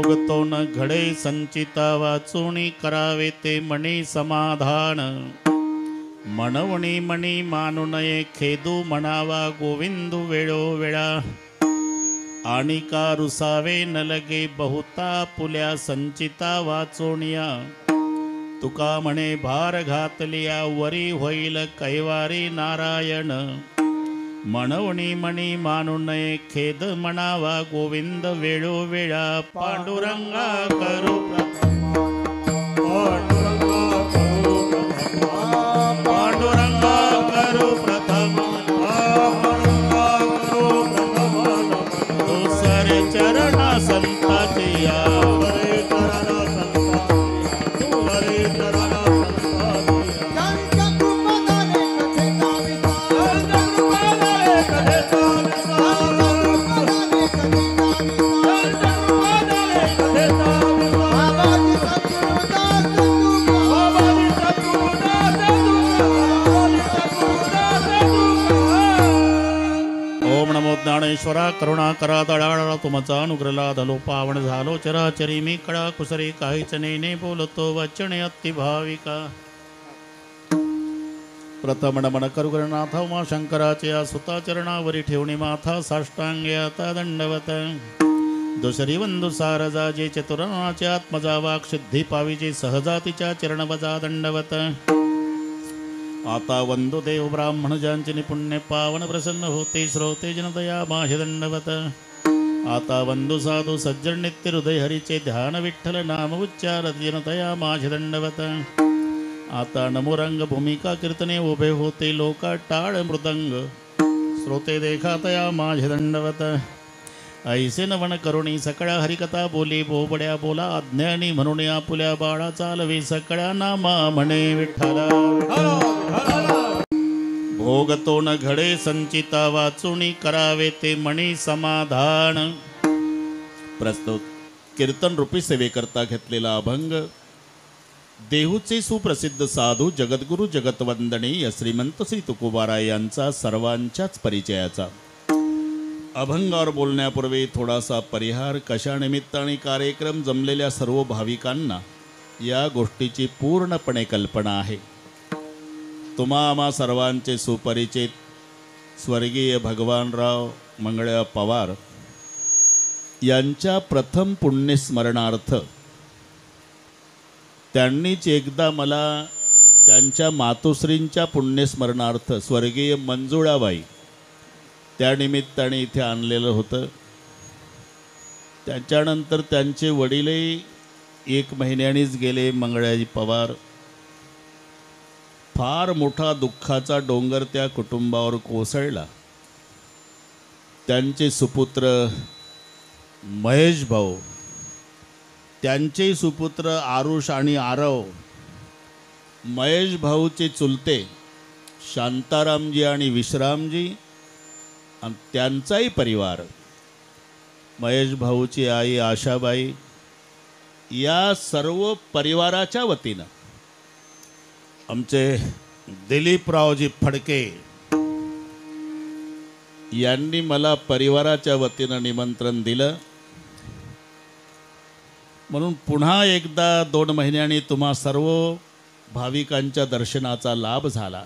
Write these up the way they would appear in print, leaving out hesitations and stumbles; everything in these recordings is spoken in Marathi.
भोगतो न घडे संचिता वाचुनी करावे ते मनी समाधान मनवणी मणी मानू नये खेदू म्हणावा गोविंदू वेळोवेळा आणि का रुसावे न लगे बहुता पुल्या संचिता वाचोनिया तुका म्हणे भार घातलिया वरी होईल कैवारी नारायण मनवणी मणी मानू नये खेद म्हणावा गोविंद वेळोवेळा पांडुरंगा करू पांडुरंगा करू प्रथम दुसरे चरणा संताची या ज्ञानेश्वरा करुणा करा दळाळा तुमचा अनुग्रला धलो पावन झालो चराचरी मी कळा कुसरी काहीच नेने बोलतो वचने अति भाविका प्रथम नमन करुगरनाथ उमा शंकराचे या सुता चरणावरी ठेवणी माथा साष्टांगे आता दंडवत दुसरी वंदू सारजा जे चतुरनाचे आत्मजा वाक सिद्धी पाविजे सहजातीच्या चरण बजा दंडवत आता वंदो देव ब्राह्मण ज्यांचे निपुण्य पावन प्रसन्न होते श्रोते जनदया माहे दंडवत आता वंदो साधू सज्जन नित्य हृदय हरीचे ध्यान विठ्ठल नाम उच्चारत जनदया माहे दंडवत आता नमोरंग भूमिका कीर्तने उभे होते लोका टाळ मृदंग श्रोते देखातया माहे दंडवत ऐसे नवन करुणी सकळ्या हरिकथा बोली बोबड्या बोला अज्ञानी म्हणून आपुल्या बाळा चालवी सकळ्या नामा म्हणे विठ्ठला भोगतो न घडे संचिता वाचुनी करावे ते मणी समाधान। प्रस्तुत कीर्तन रूपी सेवेकरता घेतलेला अभंग देहूचे सुप्रसिद्ध साधू जगद्गुरु जगतवंदनीय श्रीमंत श्री तुकोबाराय यांचा सर्वांच्याच परिचयाचा। अभंगावर बोलण्यापूर्वी थोडासा परिहार। कशा निमित्ताने कार्यक्रम जमलेल्या सर्व भाविकांना या गोष्टीची पूर्णपणे कल्पना आहे। तुम्हा आम्हा सर्वांचे सुपरिचित स्वर्गीय भगवानराव मंगळ्या पवार यांच्या प्रथम पुण्यस्मरणार्थ त्यांनीच एकदा मला त्यांच्या मातोश्रींच्या पुण्यस्मरणार्थ स्वर्गीय मंजुळाबाई त्यानिमित्ताने इथे आणलेलं होतं। त्याच्यानंतर त्यांचे वडीलही 1 महिन्यानेच गेले मंगळ्याजी पवार। फार मोठा दुःखाचा डोंगर त्या कुटुंबावर कोसळला। त्यांचे सुपुत्र महेश भाऊ, त्यांचे सुपुत्र आरुष आणि आरव, महेश भाऊचे चुलते शांतारामजी आणि विश्रामजी आणि त्यांचाही परिवार, महेश भाऊची आई आशाबाई, या सर्व परिवाराच्या वतीनं आमचे दिलीपरावजी फडके यांनी मला परिवाराच्या वतीनं निमंत्रण दिलं। म्हणून पुन्हा एकदा 2 महिन्यांनी तुम्हा सर्व भाविकांच्या दर्शनाचा लाभ झाला।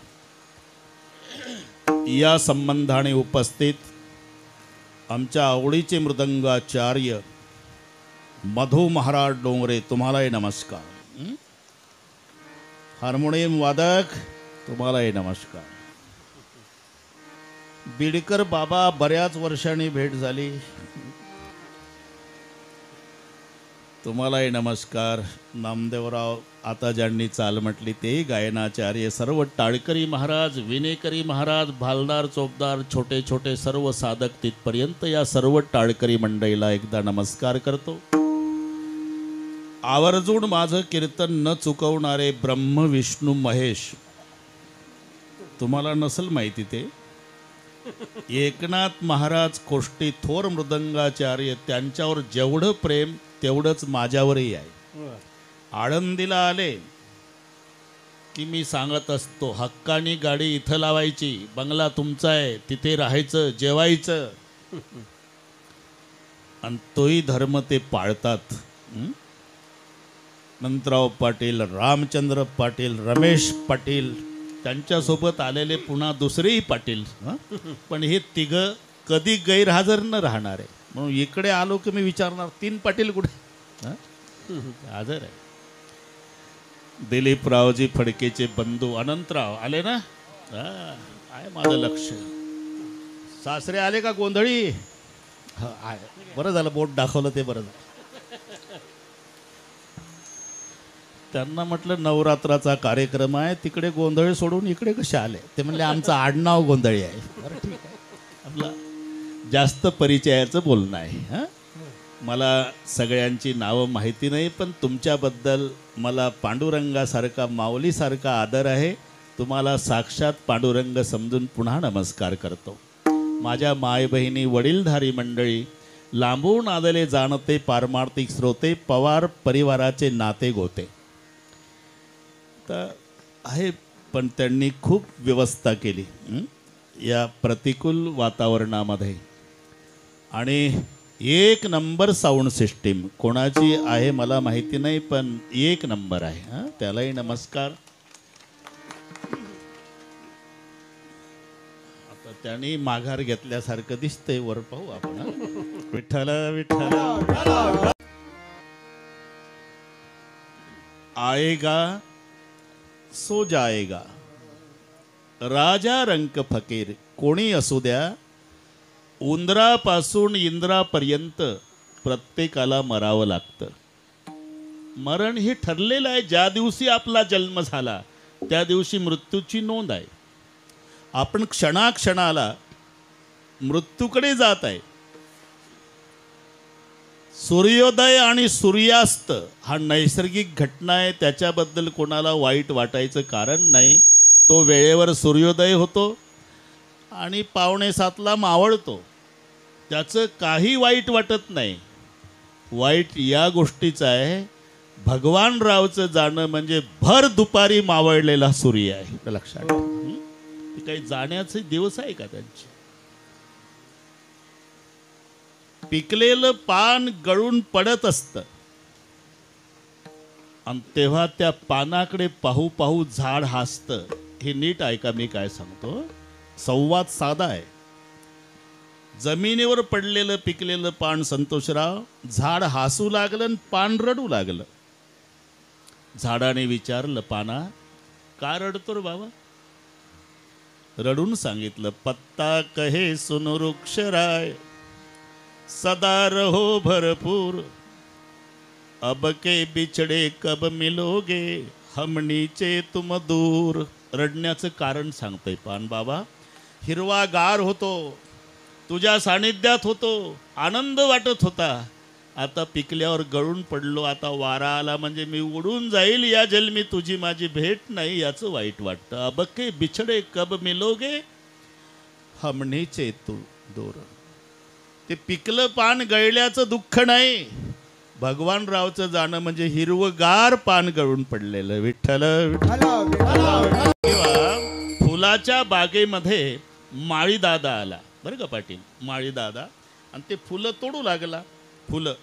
या संबंधाने उपस्थित आमच्या आवडीचे मृदंगाचार्य मधु महाराज डोंगरे तुम्हालाही नमस्कार। हार्मोनियम वादक तुम्हालाही नमस्कार। बिडकर बाबा बऱ्याच वर्षांनी भेट झाली, तुम्हालाही नमस्कार। नामदेवराव आता ज्यांनी चाल म्हटली तेही गायनाचार्य, सर्व टाळकरी महाराज, विनेकरी महाराज, भालदार, चोपदार, छोटे छोटे सर्व साधक तिथपर्यंत या सर्व टाळकरी मंडळीला एकदा नमस्कार करतो। आवर्जून माझं कीर्तन न चुकवणारे ब्रह्म विष्णू महेश, तुम्हाला नसेल माहिती ते एकनाथ महाराज कोष्टी थोर मृदंगाचार्य, त्यांच्यावर जेवढं प्रेम तेवढंच माझ्यावरही आहे। आळंदीला आले की मी सांगत असतो हक्कानी गाडी इथं लावायची, बंगला तुमचा आहे, तिथे राहायचं, जेवायचं, आणि तोही धर्म ते पाळतात। अनंतराव पाटील, रामचंद्र पाटील, रमेश पाटील, त्यांच्यासोबत आलेले पुन्हा दुसरेही पाटील. पण हे तिघं कधी गैरहजर न राहणार आहे. म्हणून इकडे आलो की मी विचारणार 3 पाटील कुठे हजर आहे. दिलीपरावजी फडकेचे बंधू अनंतराव आले ना. आहे माझं लक्ष. सासरे आले का गोंधळी? आहे. बरं झालं बोट दाखवलं ते बरं झालं. त्यांना म्हटलं नवरात्राचा कार्यक्रम आहे, तिकडे गोंधळी सोडून इकडे कसे आले? ते म्हणले आमचं आडनाव गोंधळी आहे. बरं ठीक आहे, आपला जास्त परिचयाचं बोलणं आहे. हां, मला सगळ्यांची नावं माहिती नाही, पण तुमच्याबद्दल मला पांडुरंगासारखा माऊलीसारखा आदर आहे. तुम्हाला साक्षात पांडुरंग समजून पुन्हा नमस्कार करतो. माझ्या माय बहिणी, वडीलधारी मंडळी, लांबून आलेले जाणते पारमार्थिक श्रोते, पवार परिवाराचे नाते गोते तर आहे. पण त्यांनी खूप व्यवस्था केली या प्रतिकूल वातावरणामध्ये. आणि 1 नंबर साऊंड सिस्टीम कोणाची आहे मला माहिती नाही, पण 1 नंबर आहे. हां, त्यालाही नमस्कार. आता त्यांनी माघार घेतल्यासारखं दिसतंय. वर पाहू आपण. विठ्ठल विठ्ठल. आएगा सो जाएगा, राजा रंक फकीर. कोणी असू द्या, उंदरापासून इंद्रापर्यंत प्रत्येकाला मरावं लागतं. मरण हे ठरलेलं आहे. ज्या दिवशी आपला जन्म झाला त्या दिवशी मृत्यूची नोंद आहे. आपण क्षणाक्षणाला मृत्यूकडे जात आहे. सूर्योदय आणि सूर्यास्त हा नैसर्गिक घटना आहे. त्याच्याबद्दल कोणाला वाईट वाटायचं कारण नाही. तो वेळेवर सूर्योदय होतो आणि 6:45ला मावळतो. त्याचं काही वाईट वाटत नाही. वाईट या गोष्टीचं आहे, भगवान रावचं जाणं म्हणजे भर दुपारी मावळलेला सूर्य आहे. लक्षात ठेवा. ते काही जाण्याचे दिवस आहे का त्यांचे? पिकलेलं पान गळून पडत असतं आणि तेव्हा त्या पानाकडे पाहू पाहू झाड हसतं. हे नीट ऐका मी काय सांगतो. संवाद साधा आहे. जमिनीवर पडलेलं पिकलेलं पान संतोषराव, झाड हसू लागलं आणि पान रडू लागलं. झाडाने विचारलं, पाना का रडतो रे बाबा? रडून सांगितलं, पत्ता कहे सुन वृक्ष राय, सदा रहो भरपूर, अब के बिछड़े कब मिलोगे, हम नीचे तुम दूर. रडण्याचं कारण सांगतंय पान. बाबा, हिरवागार होतो, तुझ्या सानिध्यात होतो, आनंद वाटत होता. आता पिकल्यावर गळून पडलो. आता वारा आला म्हणजे मी उडून जाईल. या जन्मी तुझी माझी भेट नाही याचं वाईट वाटतं. अब के बिछड़े कब मिलोगे, हम नीचे तू दूर. ते पिकलं पान गळल्याचं दुःख नाही. भगवान रावचं जाणं म्हणजे हिरवगार पान गळून पडलेलं. विठ्ठल विठ्ठल. फुलाच्या बागेमध्ये माळीदादा आला बरं का पाटील. माळीदादा आणि ते फुलं तोडू लागला. फुलं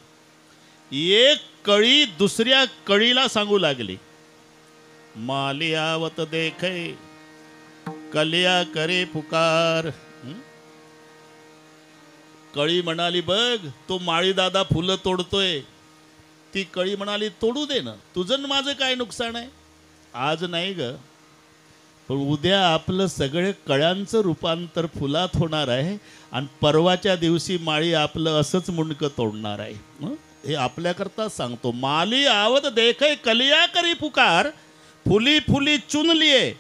एक कळी दुसऱ्या कळीला सांगू लागली, माली आवत देखे कलिया करे पुकार. कळी म्हणाली, बघ तो माळीदादा फुलं तोडतोय. ती कळी म्हणाली, तोडू दे ना, तुझं माझं काय नुकसान आहे. आज नाही ग, पण उद्या आपलं सगळे कळ्यांचं रूपांतर फुलात होणार आहे आणि परवाच्या दिवशी माळी आपलं असंच मुंडकं तोडणार आहे. हे आपल्याकरता सांगतो. माली आवत देखे कलिया करी पुकार, फुली फुली चुन लिए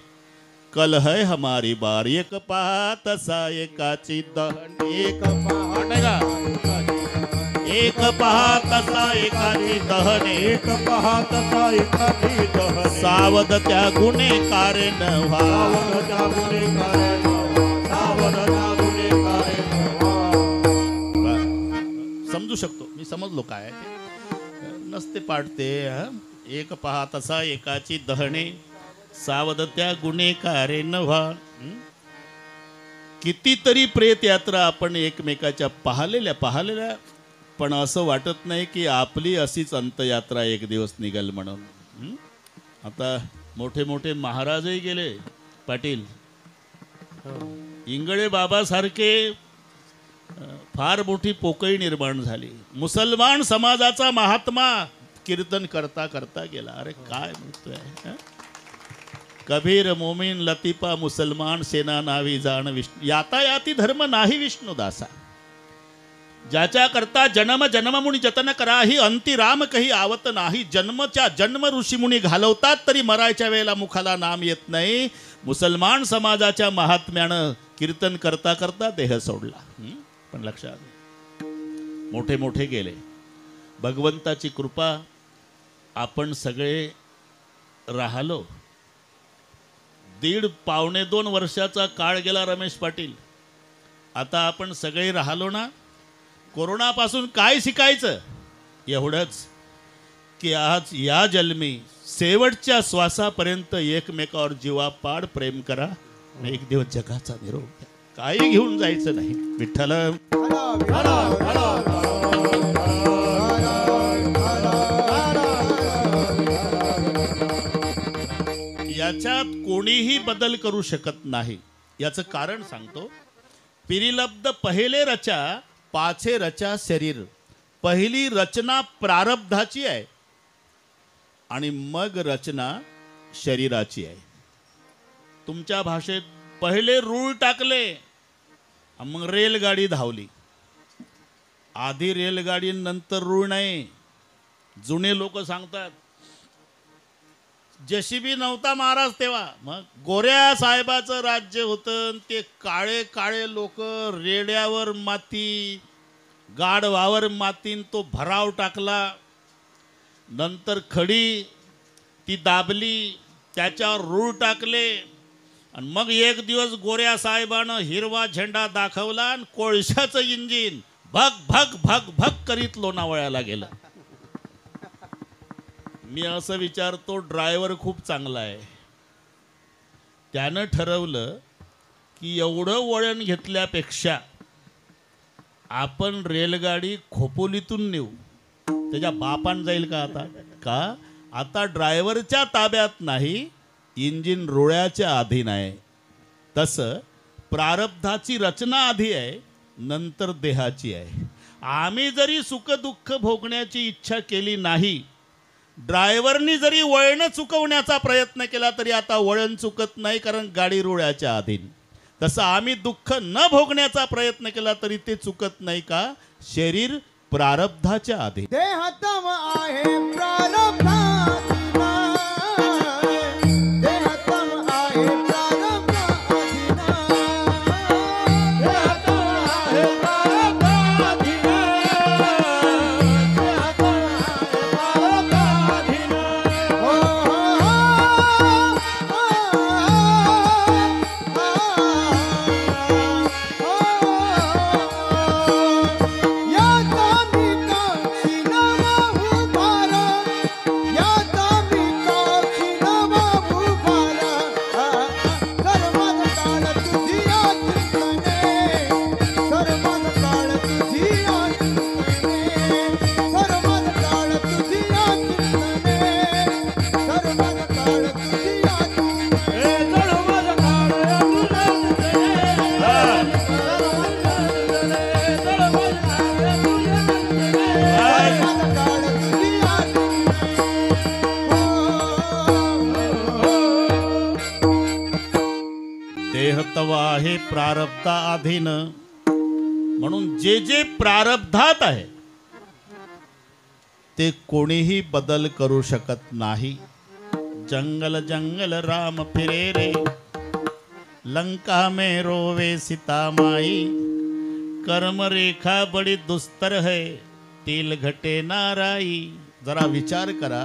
कल है हमारी बार. एक पहा तसा एकाची दहन, एक पहा तसा एकाची दहन, एक पहा तसा एकाची दहन. सावध त्या गुन्हेगारे न व्हा, सावध त्या गुन्हेगारे न व्हा, सावध त्या गुन्हेगारे न व्हा. समजू शकतो मी, समजलो काय नसते पाडते. एक पहा तसा एकाची दहने, सावध त्या गुन्हेगारे न व्हा. कितीतरी प्रेत यात्रा आपण एकमेकाच्या पाहिलेल्या पण असं वाटत नाही की आपली अशीच अंतयात्रा एक दिवस निघेल म्हणून. आता मोठे मोठे महाराजही गेले पाटील. इंगळे बाबासारखे फार मोठी पोकळी निर्माण झाली. मुसलमान समाजाचा महात्मा कीर्तन करता करता गेला. अरे काय म्हणतोय. कबीर मोमीन लतीफा मुसलमान सेना नावी जाण विष्णू यातायाती धर्म नाही विष्णुदासा. ज्याच्या करता जन्म जन्ममुनी जतन कराही अंती राम कही आवत नाही. जन्मच्या जन्म ऋषीमुनी घालवतात तरी मरायच्या वेळेला मुखाला नाम येत नाही. मुसलमान समाजाच्या महात्म्यानं कीर्तन करता करता देह सोडला. पण लक्षात मोठे मोठे गेले. भगवंताची कृपा आपण सगळे राहिलो. 1.5-2 वर्षाचा काळ गेला रमेश पाटील. आता आपण सगळे राहिलो ना. कोरोनापासून काय शिकायचं एवढंच की आज या जन्मी शेवटच्या श्वासापर्यंत एकमेकावर जीवापाड प्रेम करा. एक दिवस जगाचा निरोप घ्या. काही घेऊन जायचं नाही. विठ्ठल याच्यात कोणीही बदल करू शकत नाही. याचं कारण सांगतो. पिरिलब्ध पहिले रचा पाछे रचा शरीर. पहिली रचना प्रारब्धाची आहे आणि मग रचना शरीराची आहे. तुमच्या भाषेत पहिले रूळ टाकले मग रेलगाडी धावली. आधी रेलगाडी नंतर रूळ नाही. जुने लोक सांगतात जेसीबी नव्हता महाराज तेव्हा. मग गोऱ्या साहेबाचं राज्य होतं. ते काळे काळे लोक रेड्यावर माती गाढवावर मातीन तो भराव टाकला. नंतर खडी ती दाबली त्याच्यावर रूळ टाकले आणि मग एक दिवस गोऱ्या साहेबानं हिरवा झेंडा दाखवला आणि कोळशाचं इंजिन भग भग भग भग करीत लोणावळ्याला गेलं. मी असं विचारतो ड्रायव्हर खूप चांगला आहे. त्यानं ठरवलं की एवढं वळण घेतल्यापेक्षा आपण रेलगाडी खोपोलीतून नेऊ. त्याच्या बापान जाईल का आता. का आता ड्रायव्हरच्या ताब्यात नाही इंजिन रुळ्याच्या अधीन आहे. तसं प्रारब्धाची रचना आधी आहे नंतर देहाची आहे. आम्ही जरी सुख दुःख भोगण्याची इच्छा केली नाही. ड्रायव्हरनी जरी वळण चुकवण्याचा प्रयत्न केला तरी आता वळण चुकत नाही कारण गाडी रुळ्याच्या अधीन. तसं आम्ही दुःख न भोगण्याचा प्रयत्न केला तरी ते चुकत नाही का शरीर प्रारब्धाच्या अधीन. देहतम आहे प्रारब्धाधीन. देहतम आहे प्रारब्धाधीन. देहतम आहे प्रारब्धाधीन. देहतम आहे प्रारब्धाधीन. हो तवा आहे प्रारब्धा अधीन. म्हणून जे जे प्रारब्धात आहे ते कोणीही बदल करू शकत नाही. जंगल जंगल राम फिरे रे लंका में रोवे सीता माई. कर्म रेखा बड़ी दुस्तर है तिल घटे नाराई. जरा विचार करा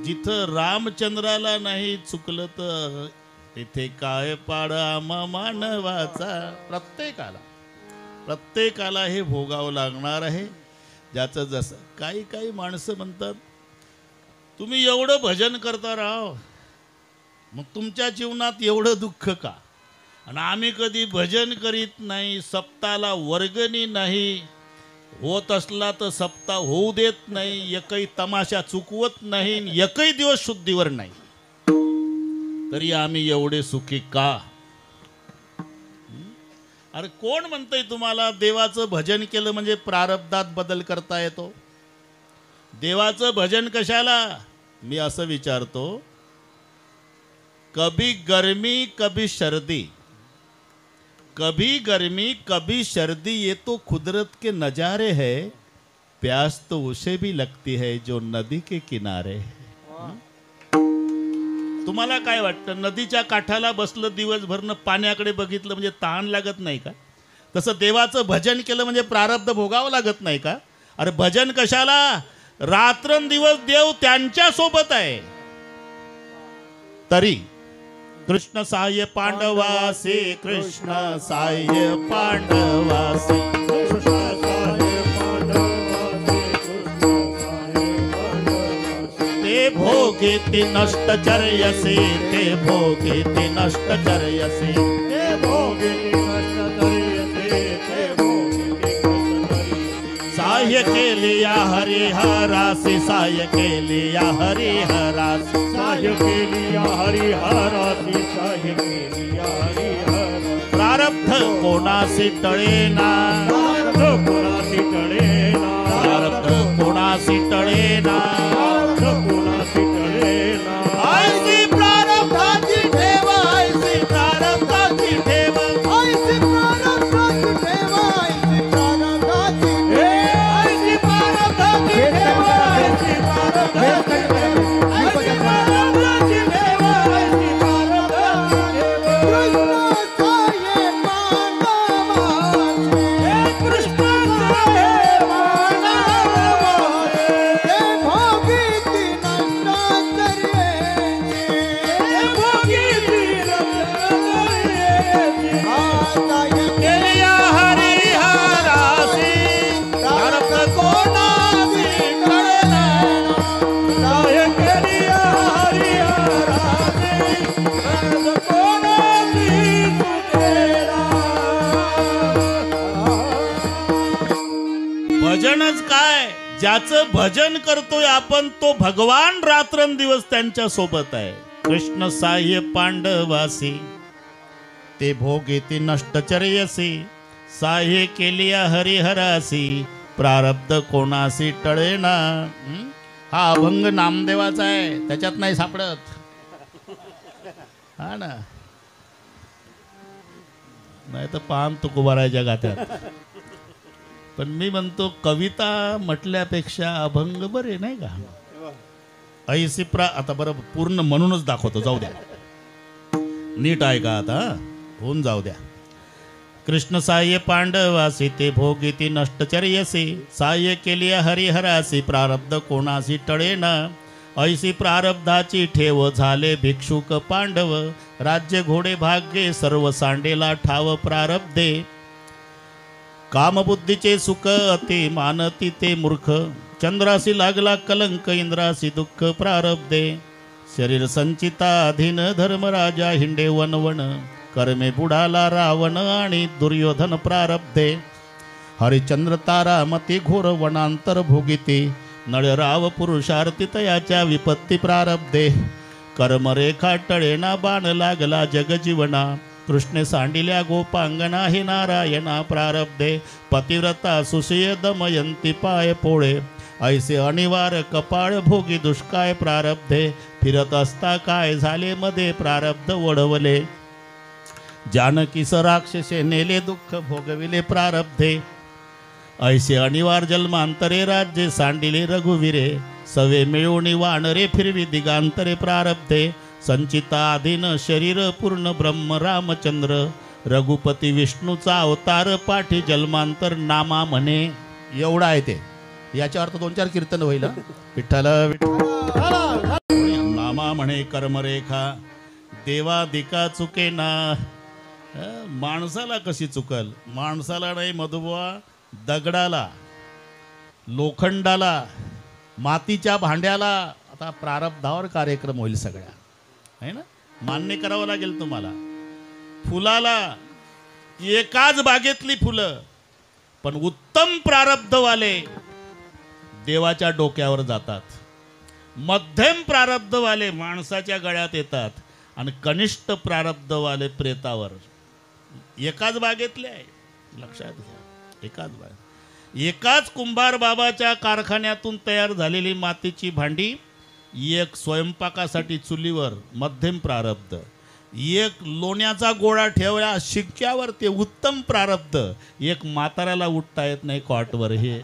जिथं रामचंद्राला नाही चुकलं तर तिथे काय पाडा मानवाचा. प्रत्येकाला हे भोगावं लागणार आहे ज्याचं जसं. काही काही माणसं म्हणतात तुम्ही एवढं भजन करता राव मग तुमच्या जीवनात एवढं दुःख का. आणि आम्ही कधी भजन करीत नाही. सप्ताला वर्गणी नाही होत असला तर सप्ताह होऊ देत नाही, एकही तमाशा चुकवत नाही, एकही दिवस शुद्धीवर नाही, तरी आम्ही एवढे सुखी का? अरे कोण म्हणतंय तुम्हाला देवाचं भजन केलं म्हणजे प्रारब्धात बदल करता येतो? देवाचं भजन कशाला? मी असं विचारतो, कभी गर्मी कभी सर्दी, कभी गर्मी कभी सर्दी, ये तो कुदरत के नजारे हैं, प्यास तो उसे भी लगती है जो नदी के किनारे है. तुम्हाला काय वाटतं, नदीच्या काठाला बसलं दिवसभरनं पाण्याकडे बघितलं म्हणजे ताण लागत नाही का? तसं देवाचं भजन केलं म्हणजे प्रारब्ध भोगावं लागत नाही का? अरे भजन कशाला? रात्रंदिवस देव त्यांच्या सोबत आहे. तरी कृष्ण साह्य पांडवासी, कृष्ण साह्य पांडवासी, ते भोगीति नष्टचर्यसी, ते भोगीति नष्टचर्यसी, ते भोगीति नष्टचर्यसी, ते भोगीति नष्टचर्यसी. साह्य के लिया हरिहरासी, साह्य के लिया हरिहरासी, साह्य के लिया हरिहरासी, साह्य के लिया हरिहरासी. प्रारब्ध कोणासी टळेना, प्रारब्ध कोणासी टळेना, प्रारब्ध कोणासी टळेना, प्रारब्ध कोणासी टळेना. ऐसी प्रारब्धाची ठेव, ऐसी प्रारब्धाची ठेव, ऐसी प्रारब्धाची ठेव, ऐसी प्रारब्धाची ठेव, ऐसी प्रारब्धाची ठेव, ऐसी प्रारब्धाची ठेव, ऐसी प्रारब्धाची ठेव, ऐसी प्रारब्धाची ठेव. कृष्ण साहे मानवाचे, ते भोगीति नष्टचर्यसी, ते भोगीति नष्टचर्यसी. साह्य केलिया हरिहरासी, प्रारब्ध कोणासी टळेना, साह्य केलिया हरिहरासी, प्रारब्ध कोणासी सुटेना. भजनच काय? ज्याचं भजन करतोय आपण तो भगवान रात्रंदिवस त्यांच्या सोबत आहे. कृष्ण साह्य पांडवासी, ते भोगीति नष्टचर्यसी, साह्य केलिया हरिहरासी, प्रारब्ध कोणासी टळेना. हा अभंग नामदेवाचा आहे, त्याच्यात नाही सापडत. हा ना, नाही तर पाम तुकोबारायच्या गात्यात. पण मी म्हणतो कविता म्हटल्यापेक्षा अभंग बरे नाही का? ऐसी आता बरं पूर्ण म्हणूनच दाखवतो, जाऊ द्या, नीट ऐका आता, होऊन जाऊ द्या. कृष्ण साह्य पांडवासी, ते भोगीति नष्टचर्यसी, साह्य केलिया हरिहरासी, प्रारब्ध कोणासी टळेना. ऐसी प्रारब्धाची ठेव, झाले भिक्षुक पांडव, राज्य घोडे भाग्ये सर्व सांडेला ठाव प्रारब्धे. कामबुद्धीचे सुख अति मानती ते मूर्ख, चंद्रासी लागला कलंक, इंद्रासी दुःख प्रारब्धे. शरीर संचिताधीन धर्मराजा हिंडे वनवन, कर्मे बुडाला रावण आणि दुर्योधन प्रारब्धे. हरिचंद्र तारामती घोर वनांतर भोगिती, नळराव पुरुषार्थी तयाच्या विपत्ती प्रारब्धे. कर्मरेखा टळेना, बाण लागला जगजीवना, कृष्णे सांडिल्या गोपांगना हे नारायणा प्रारब्धे. पतिव्रता सुषय दमयंती पाय पोळे, ऐसे अनिवार कपाळ भोगी दुष्काय प्रारब्धे. फिरत असता काय झाले मध्ये प्रारब्ध ओढवले, जानकीस राक्षसे नेले दुःख भोगविले प्रारब्धे. ऐसे अनिवार जन्मांतरे राज्ये सांडिले रघुवीरे, सवे मिळवणी वानरे फिरवी दिगांतरे प्रारब्धे. संचिताधीन शरीर पूर्ण ब्रह्म रामचंद्र, रघुपती विष्णूचा अवतार पाठी जन्मांतर नामा म्हणे. एवढा आहे ते, याच्या अर्थ 2-4 कीर्तन होईल. विठ्ठल नामा म्हणे कर्मरेखा, देवादिका चुकेना. माणसाला कशी चुकल? माणसाला नाही मधुबा, दगडाला, लोखंडाला, मातीच्या भांड्याला. आता प्रारब्धावर कार्यक्रम होईल सगळ्या, आहे ना, मान्य करावं लागेल तुम्हाला. फुलाला, एकाच बागेतली फुलं पण उत्तम प्रारब्धवाले देवाच्या डोक्यावर जातात, मध्यम प्रारब्धवाले माणसाच्या गळ्यात येतात आणि कनिष्ठ प्रारब्धवाले प्रेतावर. एकाच बागेतले आहे, लक्षात घ्या. एकाच बाग, एकाच कुंभार बाबाच्या कारखान्यातून तयार झालेली मातीची भांडी, एक स्वयंपाकासाठी चुलीवर मध्यम प्रारब्ध, एक लोण्याचा गोळा ठेवला शिक्क्यावर ते उत्तम प्रारब्ध, एक म्हाताऱ्याला उठता येत नाही कॉटवर. हे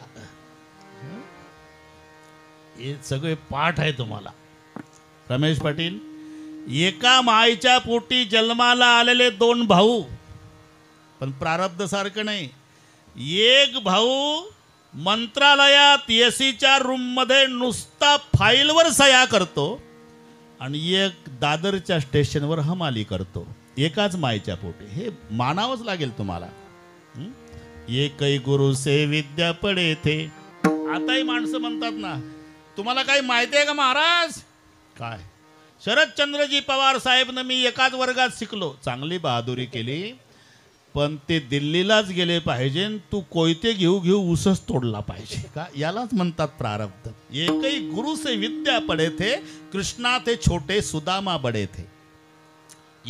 सगळे पाठ आहे तुम्हाला. रमेश पाटील, एका माईच्या पोटी जन्माला आलेले दोन भाऊ, पण प्रारब्ध सारखं नाही. एक भाऊ मंत्रालयात एसीच्या रूममध्ये नुसता फाईलवर सह्या करतो आणि एक दादरच्या स्टेशनवर हमाली करतो, एकाच माईच्या पोटी. हे मानावंच लागेल तुम्हाला. एकही गुरु से विद्या पडे थे. आताही माणसं म्हणतात ना, तुम्हाला काही माहिती आहे का महाराज? काय शरदचंद्रजी पवार साहेबनं मी एकाच वर्गात शिकलो. चांगली बहादुरी केली, पण ते दिल्लीलाच गेले पाहिजे. तू कोयते घेऊ घेऊ ऊसच तोडला पाहिजे का? यालाच म्हणतात प्रारब्ध. एकही गुरु से विद्या पडे थे, कृष्णा ते छोटे सुदामा बडे थे.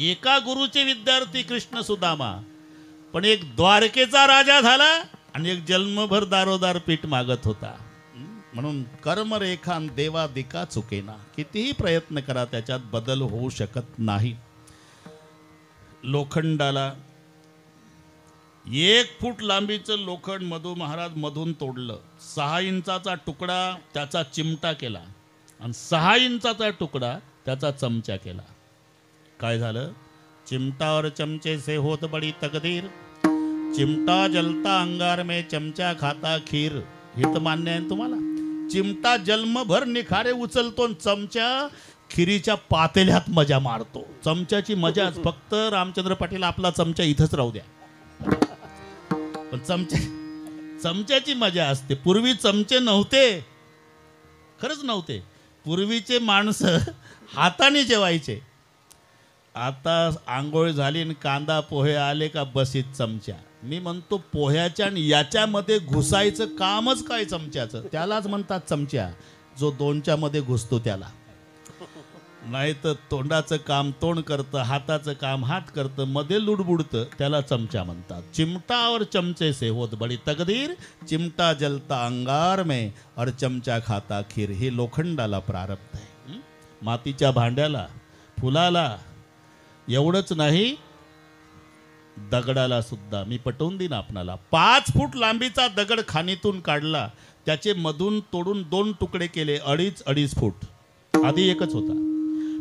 एका गुरुचे विद्यार्थी कृष्ण सुदामा, पण एक द्वारकेचा राजा झाला आणि एक जन्मभर दारोदार पीठ मागत होता. म्हणून कर्मरेखान देवादिका चुकेना. कितीही प्रयत्न करा त्याच्यात बदल होऊ शकत नाही. लोखंडाला 1 फूट लांबीचं लोखंड मधू महाराज मधून तोडलं, 6 इंचाचा तुकडा त्याचा चिमटा केला आणि 6 इंचाचा तुकडा त्याचा चमचा केला. काय झालं? चिमटा और चमचे से होत बड़ी तकदीर, चिमटा जलता अंगार में चमचा खाता खीर. हे तर मान्य आहे तुम्हाला? चिमटा जन्मभर निखारे उचलतो, चमचा खिरीच्या पातेल्यात मजा मारतो. चमच्याची मजाच फक्त. रामचंद्र पाटील आपला चमचा इथंच राहू द्या, पण चमच्याची मजा असते. पूर्वी चमचे नव्हते, खरंच नव्हते. पूर्वीचे माणसं हाताने जेवायचे. आता आंघोळ झाली आणि कांदा पोहे आले का बसीत चमचा. मी म्हणतो पोह्याच्या आणि याच्यामध्ये घुसायचं कामच काय चमच्याचं, त्यालाच म्हणतात चमचा. जो दोनच्या मध्ये घुसतो त्याला. नाही तर तोंडाचं काम तोंड करतं, हाताचं काम हात करतं, मध्ये लुडबुडतं, त्याला चमचा म्हणतात. चिमटा और चमचे से होत बडी तकदीर, चिमटा जलता अंगार में और चमचा खाता खीर. हे लोखंडाला प्रारब्ध आहे. मातीच्या भांड्याला, फुलाला, एवढंच नाही दगडाला सुद्धा. मी पटवून देईन आपणाला. 5 फूट लांबीचा दगड खाणीतून काढला, त्याचे मधून तोडून 2 तुकडे केले, 2.5 फूट. आधी एकच होता,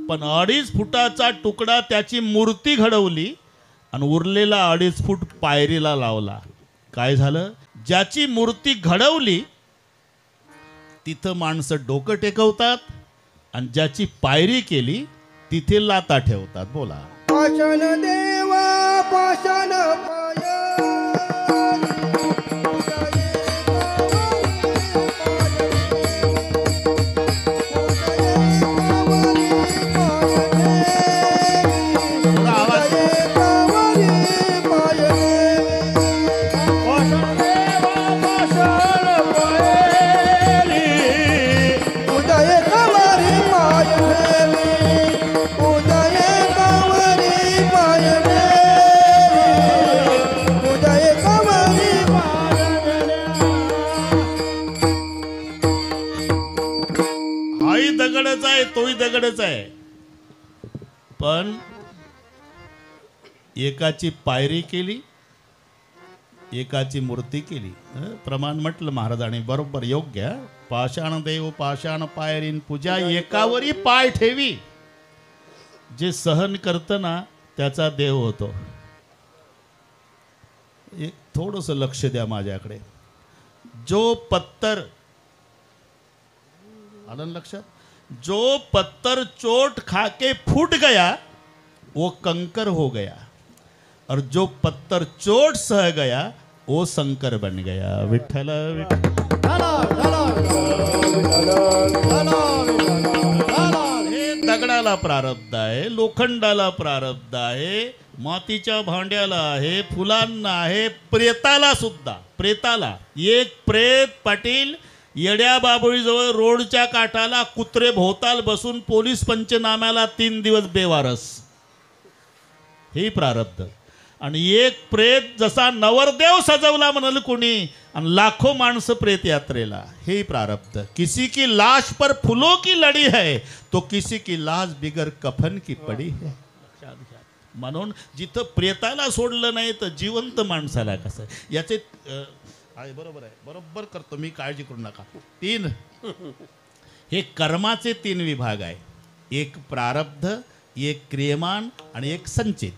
पण 2.5 फुटाचा तुकडा त्याची मूर्ती घडवली आणि उरलेला 2.5 फूट पायरीला लावला. काय झालं? ज्याची मूर्ती घडवली तिथं माणसं डोकं टेकवतात आणि ज्याची पायरी केली तिथे लाता ठेवतात. बोला. पाषाण देवा पाषाण पाय, तोही दगडच आहे, पण एकाची पायरी केली, एकाची मूर्ती केली. प्रमाण म्हटलं महाराजांनी, बरोबर, योग्य. पाषाण देव पाषाण पायरीन पूजा, एकावरी पाय ठेवी. जे सहन करतं ना त्याचा देव होतो. एक थोडंसं लक्ष द्या माझ्याकडे. जो पत्थर, आलं लक्षात? जो पत्थर चोट खाके फूट गया वो कंकर हो गया, और जो पत्थर चोट सह गया वो शंकर बन गया. विठ्ठल हे दगडाला प्रारब्ध आहे, लोखंडाला प्रारब्ध आहे, मातीच्या भांड्याला आहे, फुलांना आहे, प्रेताला सुद्धा. प्रेताला एक प्रेत पाटील येड्या बाबळीजवळ रोडच्या काठाला कुत्रे भोवताल बसून पोलीस पंचनाम्याला 3 दिवस बेवारस. हे प्रारब्ध. आणि एक प्रेत जसा नवरदेव सजवला म्हणाल कोणी आणि लाखो माणसं प्रेत यात्रेला. हे प्रारब्ध. किसी की लाश पर फूलों की लड़ी है तो किसी की लाश बिगर कफन की पडी है. म्हणून जिथं प्रेताला सोडलं नाही तर जिवंत माणसाला कसं. याचे आहे बरोबर आहे, बरोबर करतो मी, काळजी करू नका. 3 हे कर्माचे 3 विभाग आहे. एक प्रारब्ध, एक क्रियमान आणि एक संचित.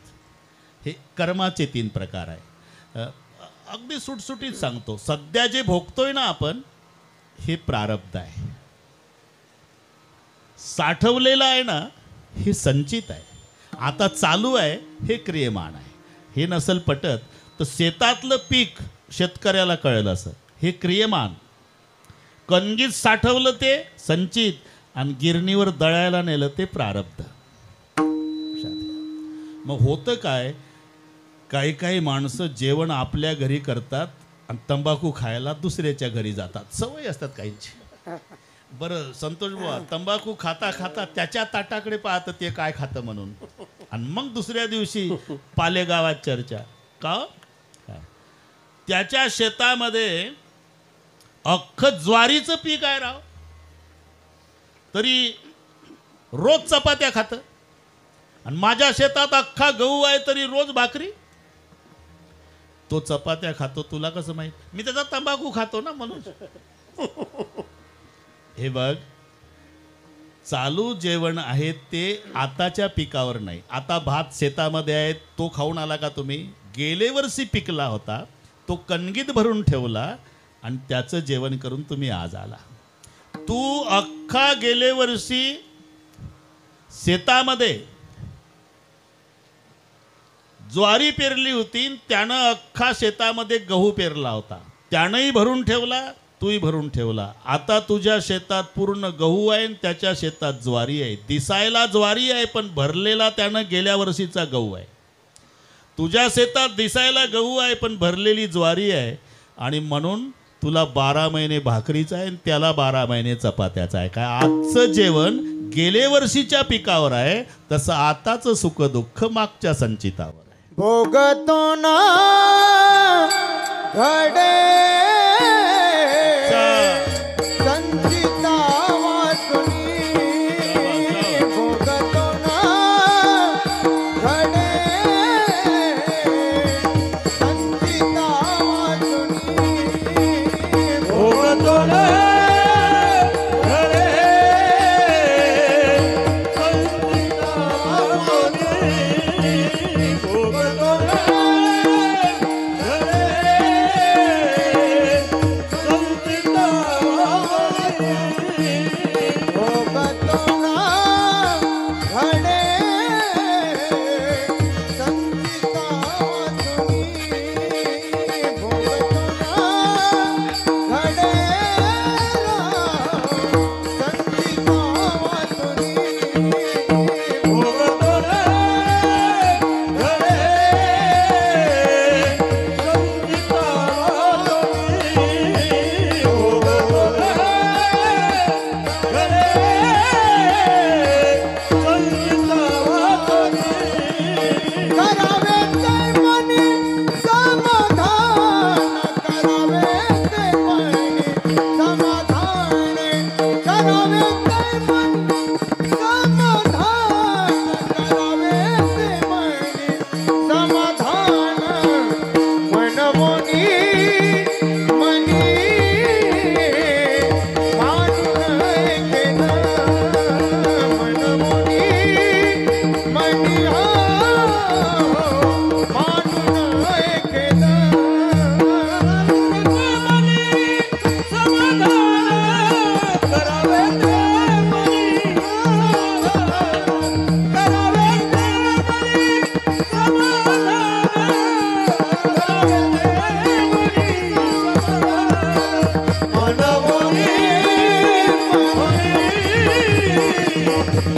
हे कर्माचे 3 प्रकार आहे. अगदी सुटसुटीत सांगतो. सध्या जे भोगतोय ना आपण हे प्रारब्ध आहे. साठवलेलं आहे ना हे संचित आहे. आता चालू आहे हे क्रियमान आहे. हे नसल पटत तर शेतातलं पीक शेतकऱ्याला कळलं असं, हे क्रियमान. कणगीत साठवलं ते संचित आणि गिरणीवर दळायला नेलं ते प्रारब्ध. मग होतं काय, काही काही माणसं जेवण आपल्या घरी करतात आणि तंबाखू खायला दुसऱ्याच्या घरी जातात. सवय असतात काहींची. बरं संतोष बुवा, तंबाखू खाता खाता त्याच्या ताटाकडे पाहतं ते काय खातं म्हणून, आणि मग दुसऱ्या दिवशी पालेगावात चर्चा. का त्याच्या शेतामध्ये अख्खं ज्वारीचं पीक आहे राव, तरी रोज चपात्या खातं. आणि माझ्या शेतात अख्खा गहू आहे तरी रोज भाकरी. तो चपात्या खातो तुला कसं माहित? मी त्याचा तंबाखू खातो ना म्हणून. हे बघ, चालू जेवण आहे ते आताच्या पिकावर नाही. आता भात शेतामध्ये आहे तो खाऊन आला का तुम्ही? गेले वर्षी पिकला होता तो कणगीत भरून ठेवला आणि त्याचं जेवण करून तुम्ही आज आला. तू अख्खा गेले वर्षी शेतामध्ये ज्वारी पेरली होती, त्यानं अख्खा शेतामध्ये गहू पेरला होता, त्यानंही भरून ठेवला, तूही भरून ठेवला. आता तुझ्या शेतात पूर्ण गहू आहे, त्याच्या शेतात ज्वारी आहे. दिसायला ज्वारी आहे पण भरलेला त्यानं गेल्या वर्षीचा गहू आहे. तुझ्या शेतात दिसायला गहू आहे पण भरलेली ज्वारी आहे. आणि म्हणून तुला 12 महिने भाकरीचा आहे आणि त्याला 12 महिने चपात्याचा आहे. काय आजचं जेवण गेले वर्षीच्या पिकावर आहे, तसं आताचं सुख दुःख मागच्या संचितावर आहे. भोगतो ना घडे संचिता वाचुनी, भोगतो ना घडे संचिता वाचुनी, भोगतो ना घडे संचिता वाचुनी, भोगतो ना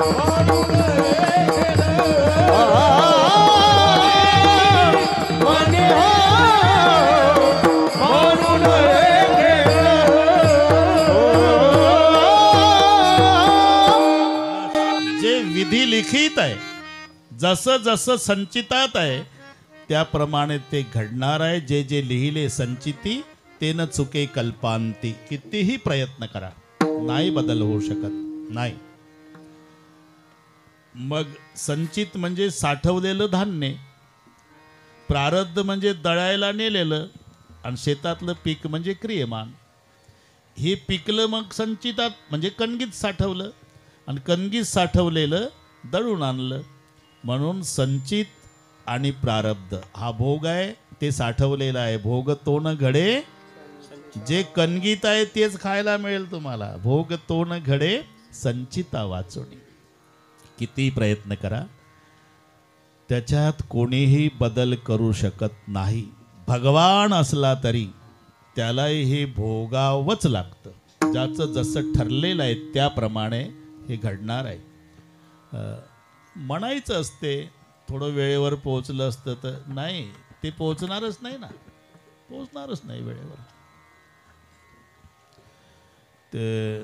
Oh, विधी लिखित आहे. जसं जसं संचितात आहे त्याप्रमाणे ते घडणार आहे. जे जे लिहिले संचिती ते न चुके कल्पांती. कितीही प्रयत्न करा नाही बदल होऊ शकत नाही. मग संचित म्हणजे साठवलेलं धान्य, प्रारब्ध म्हणजे दळायला नेलेलं, आणि शेतातलं पीक म्हणजे क्रियमान. हे पिकलं मग संचितात म्हणजे कणगीत साठवलं, आणि कणगीत साठवलेलं दळून आणलं. म्हणून संचित आणि प्रारब्ध हा भोग आहे, ते साठवलेलं आहे. भोग तो न घडे जे कणगीत आहे तेच खायला मिळेल तुम्हाला. भोग तो न घडे संचिता वाचोनी. किती प्रयत्न करा त्याच्यात कोणीही बदल करू शकत नाही. भगवान असला तरी त्यालाही हे भोगावंच लागतं. ज्याचं जसं ठरलेलं आहे त्याप्रमाणे हे घडणार आहे. म्हणायचं असते थोडं वेळेवर पोहोचलं असतं तर, नाही, ते पोहोचणारच नाही ना, पोहोचणारच नाही वेळेवर. ते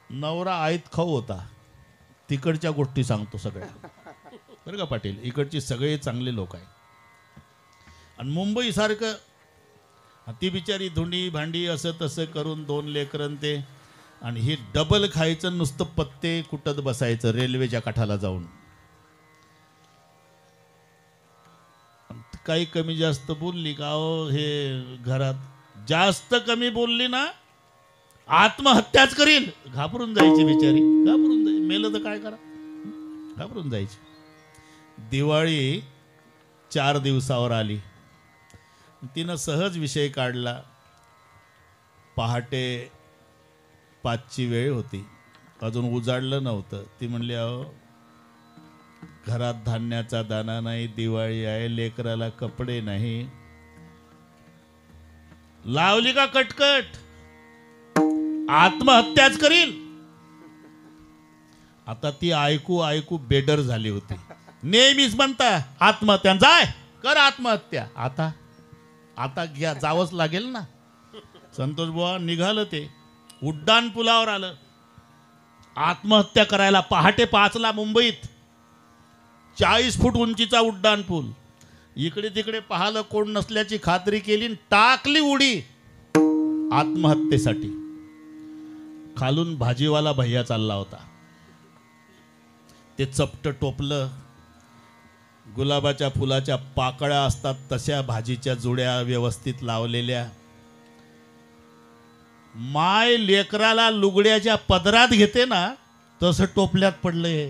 नवरा आयत खाऊ होता. तिकडच्या गोष्टी सांगतो सगळ्या, बरं का पाटील. इकडची सगळे चांगले लोक आहेत. आणि मुंबईसारखं ती बिचारी धुंडी भांडी असं तसं करून 2 लेकरं ते, आणि हे डबल खायचं, नुसतं पत्ते कुटत बसायचं रेल्वेच्या काठाला जाऊन. काही कमी जास्त बोलली का हो, हे घरात जास्त कमी बोलली ना आत्महत्याच करील. घाबरून जायची बिचारी, घाबरून जायची. मेलं तर काय करा, घाबरून जायची. दिवाळी 4 दिवसावर आली. तिनं सहज विषय काढला. पहाटे 5ची वेळ होती, अजून उजाडलं नव्हतं. ती म्हणली, अहो घरात धान्याचा दाना नाही, दिवाळी आहे, लेकराला कपडे नाही. लावली का कटकट, आत्महत्याच करील. आता ती ऐकू ऐकू बेडर झाली होती. नेहमीच म्हणता आत्महत्या, जाय कर आत्महत्या. आता घ्या, जावंच लागेल ना. संतोष बुवा निघालं, ते उड्डाण पुलावर आलं. आत्महत्या करायला पहाटे 5ला मुंबईत 40 फूट उंचीचा उड्डाण पूल. इकडे तिकडे पाहिलं, कोण नसल्याची खात्री केली, टाकली उडी आत्महत्येसाठी. खालून भाजीवाला भैया चालला होता. ते चपट टोपलं, गुलाबाच्या फुलाच्या पाकळ्या असतात तशा भाजीच्या जुड्या व्यवस्थित लावलेल्या. माय लेकराला लुगड्याच्या पदरात घेते ना तसं टोपल्यात पडलंय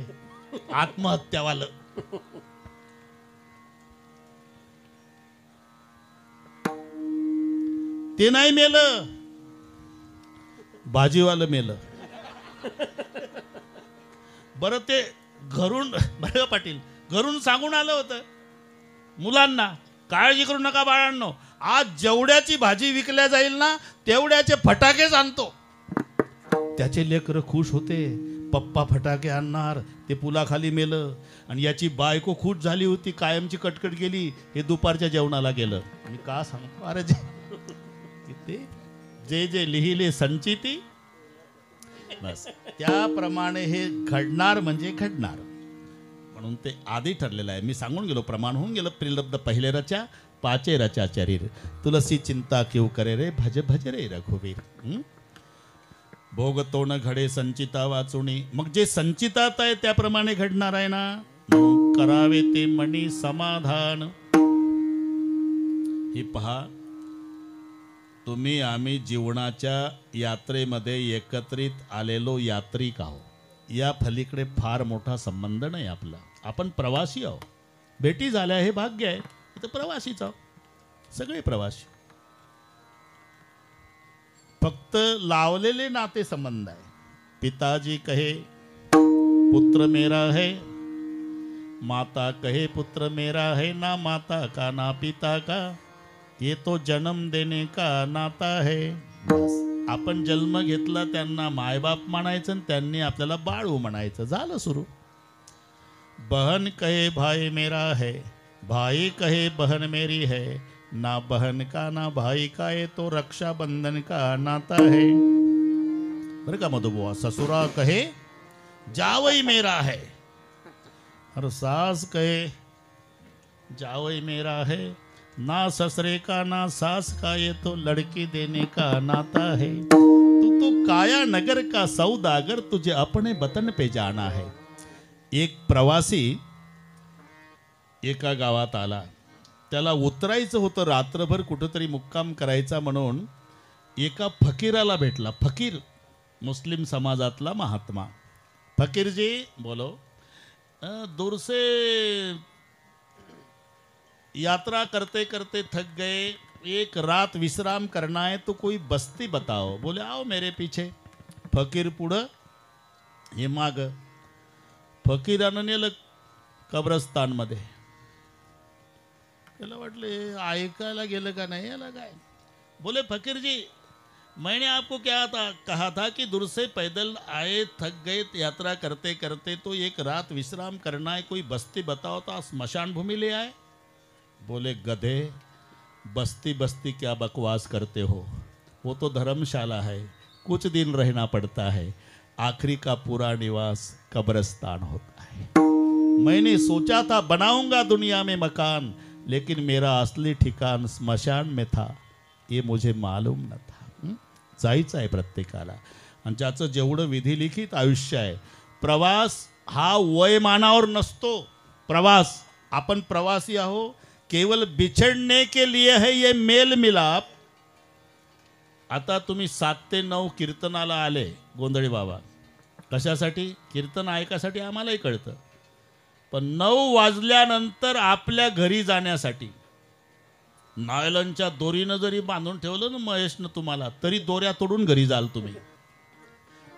आत्महत्यावालं. ते नाही मेलं, भाजीवालं मेलं. बरं ते घरून, बरं पाटील, घरून सांगून आलं होतं मुलांना, काळजी करू नका बाळांनो, आज जेवढ्याची भाजी विकल्या जाईल ना तेवढ्याचे फटाकेच आणतो. त्याचे लेकरं खुश होते, पप्पा फटाके आणणार. ते पुलाखाली मेलं. आणि याची बायको खुश झाली होती, कायमची कटकट गेली. हे दुपारच्या जेवणाला गेलं. मी का सांगतो, अरे जे जे लिहिले संचिती, बस त्याप्रमाणे हे घडणार म्हणजे घडणार. म्हणून ते आधी ठरलेलं आहे. मी सांगून गेलो, प्रमाण होऊन गेलं. प्रिलब्ध पहिले रचा, पाचे रचा चरीर, तुलसी चिंता क्यों करे रे, भज भज रे रघुवीर. भोग तो न घडे संचिता वाचुनी. मग जे संचितात आहे त्याप्रमाणे घडणार आहे ना. करावे ते मनी समाधान. हे पहा, तुम्ही आम्ही जीवनाच्या यात्रेमध्ये एकत्रित आलेलो यात्रिक आहो. या फलीकडे फार मोठा संबंध नाही आपला. आपण प्रवासी आहो. भेटी झाल्या हे भाग्य आहे. तर प्रवासीच आहो, सगळे प्रवासी. फक्त लावलेले नाते संबंध आहे. पिताजी कहे पुत्र मेरा है, माता कहे पुत्र मेरा है, ना माता का ना पिता का, ये तो जन्म देने का नाता है. बस आपण जन्म घेतला, त्यांना मायबाप म्हणायचं आणि त्यांनी आपल्याला बाळू म्हणायचं, झालं सुरू. बहन कहे भाई मेरा है, भाई कहे बहन मेरी है, ना बहन का ना भाई का, ये तो रक्षाबंधन का नाता है. बरं का मधुबुवा. ससुरा कहे जावई मेरा है। और सास कहे जावई मेरा है, ना ससुरे का ना सास का, ये तो लड़की देने का नाता है। तू तो काया नगर का सौदागर, तुझे अपने वतन पे जाना है। एक प्रवासी एका गावात आला, त्याला उतरायचं होतं, रात्रभर कुठंतरी मुक्काम करायचा म्हणून एका फकीराला भेटला। फकीर मुस्लिम समाजातला महात्मा। फकीर जी बोलो, दूर से यात्रा करते करते थक गए, एक रात विश्राम करना है, तो कोई बस्ती बताओ। बोले आओ मेरे पीछे। फकीर पुढं, हे माग। फकीरानं नेलं कब्रस्तानमध्ये। त्याला वाटले ऐकायला गेलं का नाही याला काय। बोले फकीर जी, मैंने आपको क्या कहा था कि दूर से पैदल आए, थक गए यात्रा करते करते, तो एक रात विश्राम करना है, कोई बस्ती बताओ तो स्मशान भूमि ले आए। बोले गधे, बस्ती बस्ती क्या बकवास करते हो, वो तो धर्मशाला है, कुछ दिन रहना पड़ता है, आखिरी का पूरा निवास कब्रिस्तान होता है। मैंने सोचा था बनाऊंगा दुनिया में मकान, लेकिन मेरा असली ठिकाण स्मशान में था, ये मुझे मालूम न था। जायचं आहे प्रत्येकाला, आणि ज्याचं जेवढं विधिलिखित आयुष्य आहे। प्रवास हा वयमानावर नसतो। प्रवास, आपण प्रवासी आहो, केवल बिछड़ने के लिए है ये मेल मिलाप। आता तुम्ही 7 ते 9 कीर्तनाला आले गोंधळी बाबा, कशासाठी? कीर्तन ऐकासाठी आम्हालाही कळतं, पण 9 वाजल्यानंतर आपल्या घरी जाण्यासाठी नायलनच्या दोरीनं जरी बांधून ठेवलं ना महेशनं तुम्हाला, तरी दोऱ्या तोडून घरी जाल तुम्ही।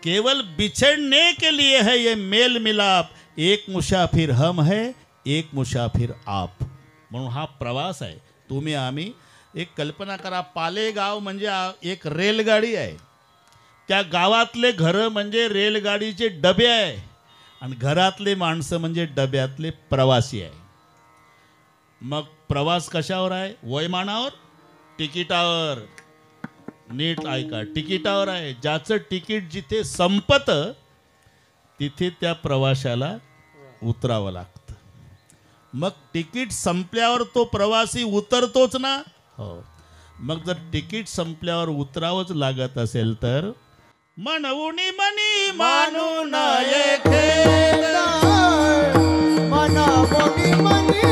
केवल बिछड़ने के लिए है ये मेल मिलाप, एक मुसाफिर हम है, एक मुसाफिर आप। म्हणून हा प्रवास आहे। तुम्ही आम्ही एक कल्पना करा, पालेगाव म्हणजे एक रेलगाडी आहे, त्या गावातले घरं म्हणजे रेलगाडीचे डबे आहे, आणि घरातले माणसं म्हणजे डब्यातले प्रवासी आहे। मग प्रवास कशावर आहे? वयमानावर, तिकिटावर। नीट ऐका, तिकिटावर आहे। ज्याचं तिकीट जिथे संपतं तिथे त्या प्रवाशाला उतरावं लागतं। मग तिकीट संपल्यावर तो प्रवासी उतरतोच ना? हो। मग जर तिकीट संपल्यावर उतरावंच लागत असेल तर मनवुनी मनी मानू नये खेद, मनवुनी मनी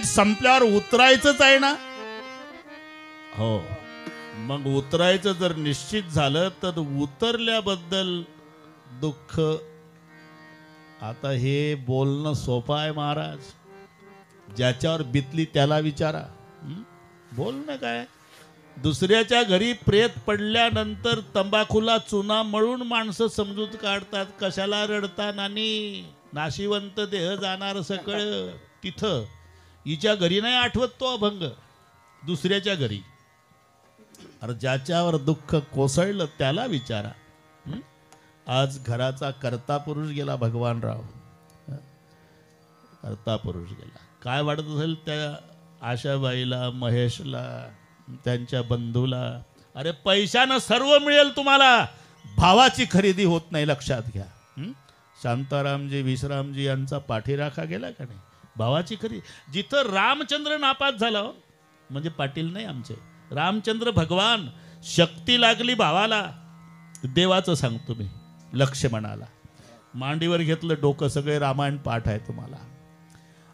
संपल्यावर उतरायचंच आहे ना? हो। मग उतरायचं जर निश्चित झालं तर उतरल्याबद्दल दुःख। आता हे बोलणं सोपं आहे महाराज, ज्याच्यावर बितली त्याला विचारा। बोलणं काय? दुसऱ्याच्या घरी प्रेत पडल्यानंतर तंबाखूला चुना मळून माणसं समजूत काढतात। कशाला रडता नानी, नाशिवंत देह जाणार सकळ तिथं। हिच्या घरी नाही आठवत तो अभंग, दुसऱ्याच्या घरी। अरे ज्याच्यावर दुःख कोसळलं त्याला विचारा। आज घराचा कर्ता पुरुष गेला भगवानराव, कर्ता पुरुष गेला। काय वाटत असेल त्या आशाबाईला, महेशला, त्यांच्या बंधूला? अरे पैशानं सर्व मिळेल तुम्हाला, भावाची खरेदी होत नाही, लक्षात घ्या. शांतारामजी विश्रामजी यांचा पाठीराखा गेला का नाही? भावाची खरेदी. जिथं रामचंद्र नापास झाला म्हणजे पाटील नाही आमचे, रामचंद्र भगवान. शक्ती लागली भावाला, देवाचं सांगतो मी, लक्ष्मणाला मांडीवर घेतलं डोकं, सगळे रामायण पाठ आहे तुम्हाला.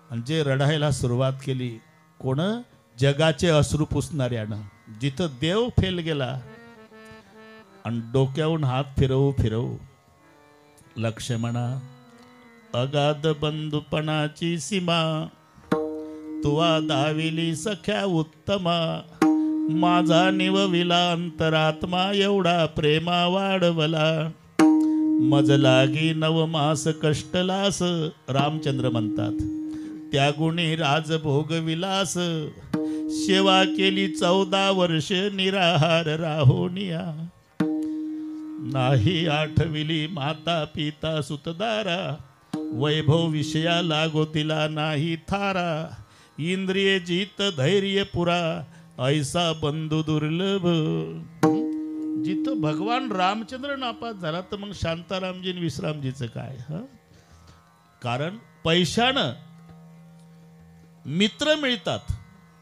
आणि जे रडायला सुरुवात केली, कोण? जगाचे अश्रू पुसणाऱ्यानं. जिथं देव फेल गेला आणि डोक्याहून हात फिरवू फिरवू, लक्ष्मणा अगाध बंधुपणाची सीमा तुवा दाविली सख्या उत्तमा, माझा निवविला अंतरात्मा एवढा प्रेमा वाढवला, मज लागी नवमास कष्टलास. रामचंद्र म्हणतात, त्या गुणी राजभोग विलास, सेवा केली 14 वर्ष निराहार राहोनिया, नाही आठविली माता पिता सुतदारा, वैभव विषया लागो तिला नाही थारा, इंद्रिय जीत धैर्य पुरा, ऐसा बंधू दुर्लभ. जिथं भगवान रामचंद्र नापास झाला तर मग शांतारामजी आणि विश्रामजीचं काय? कारण पैशानं मित्र मिळतात,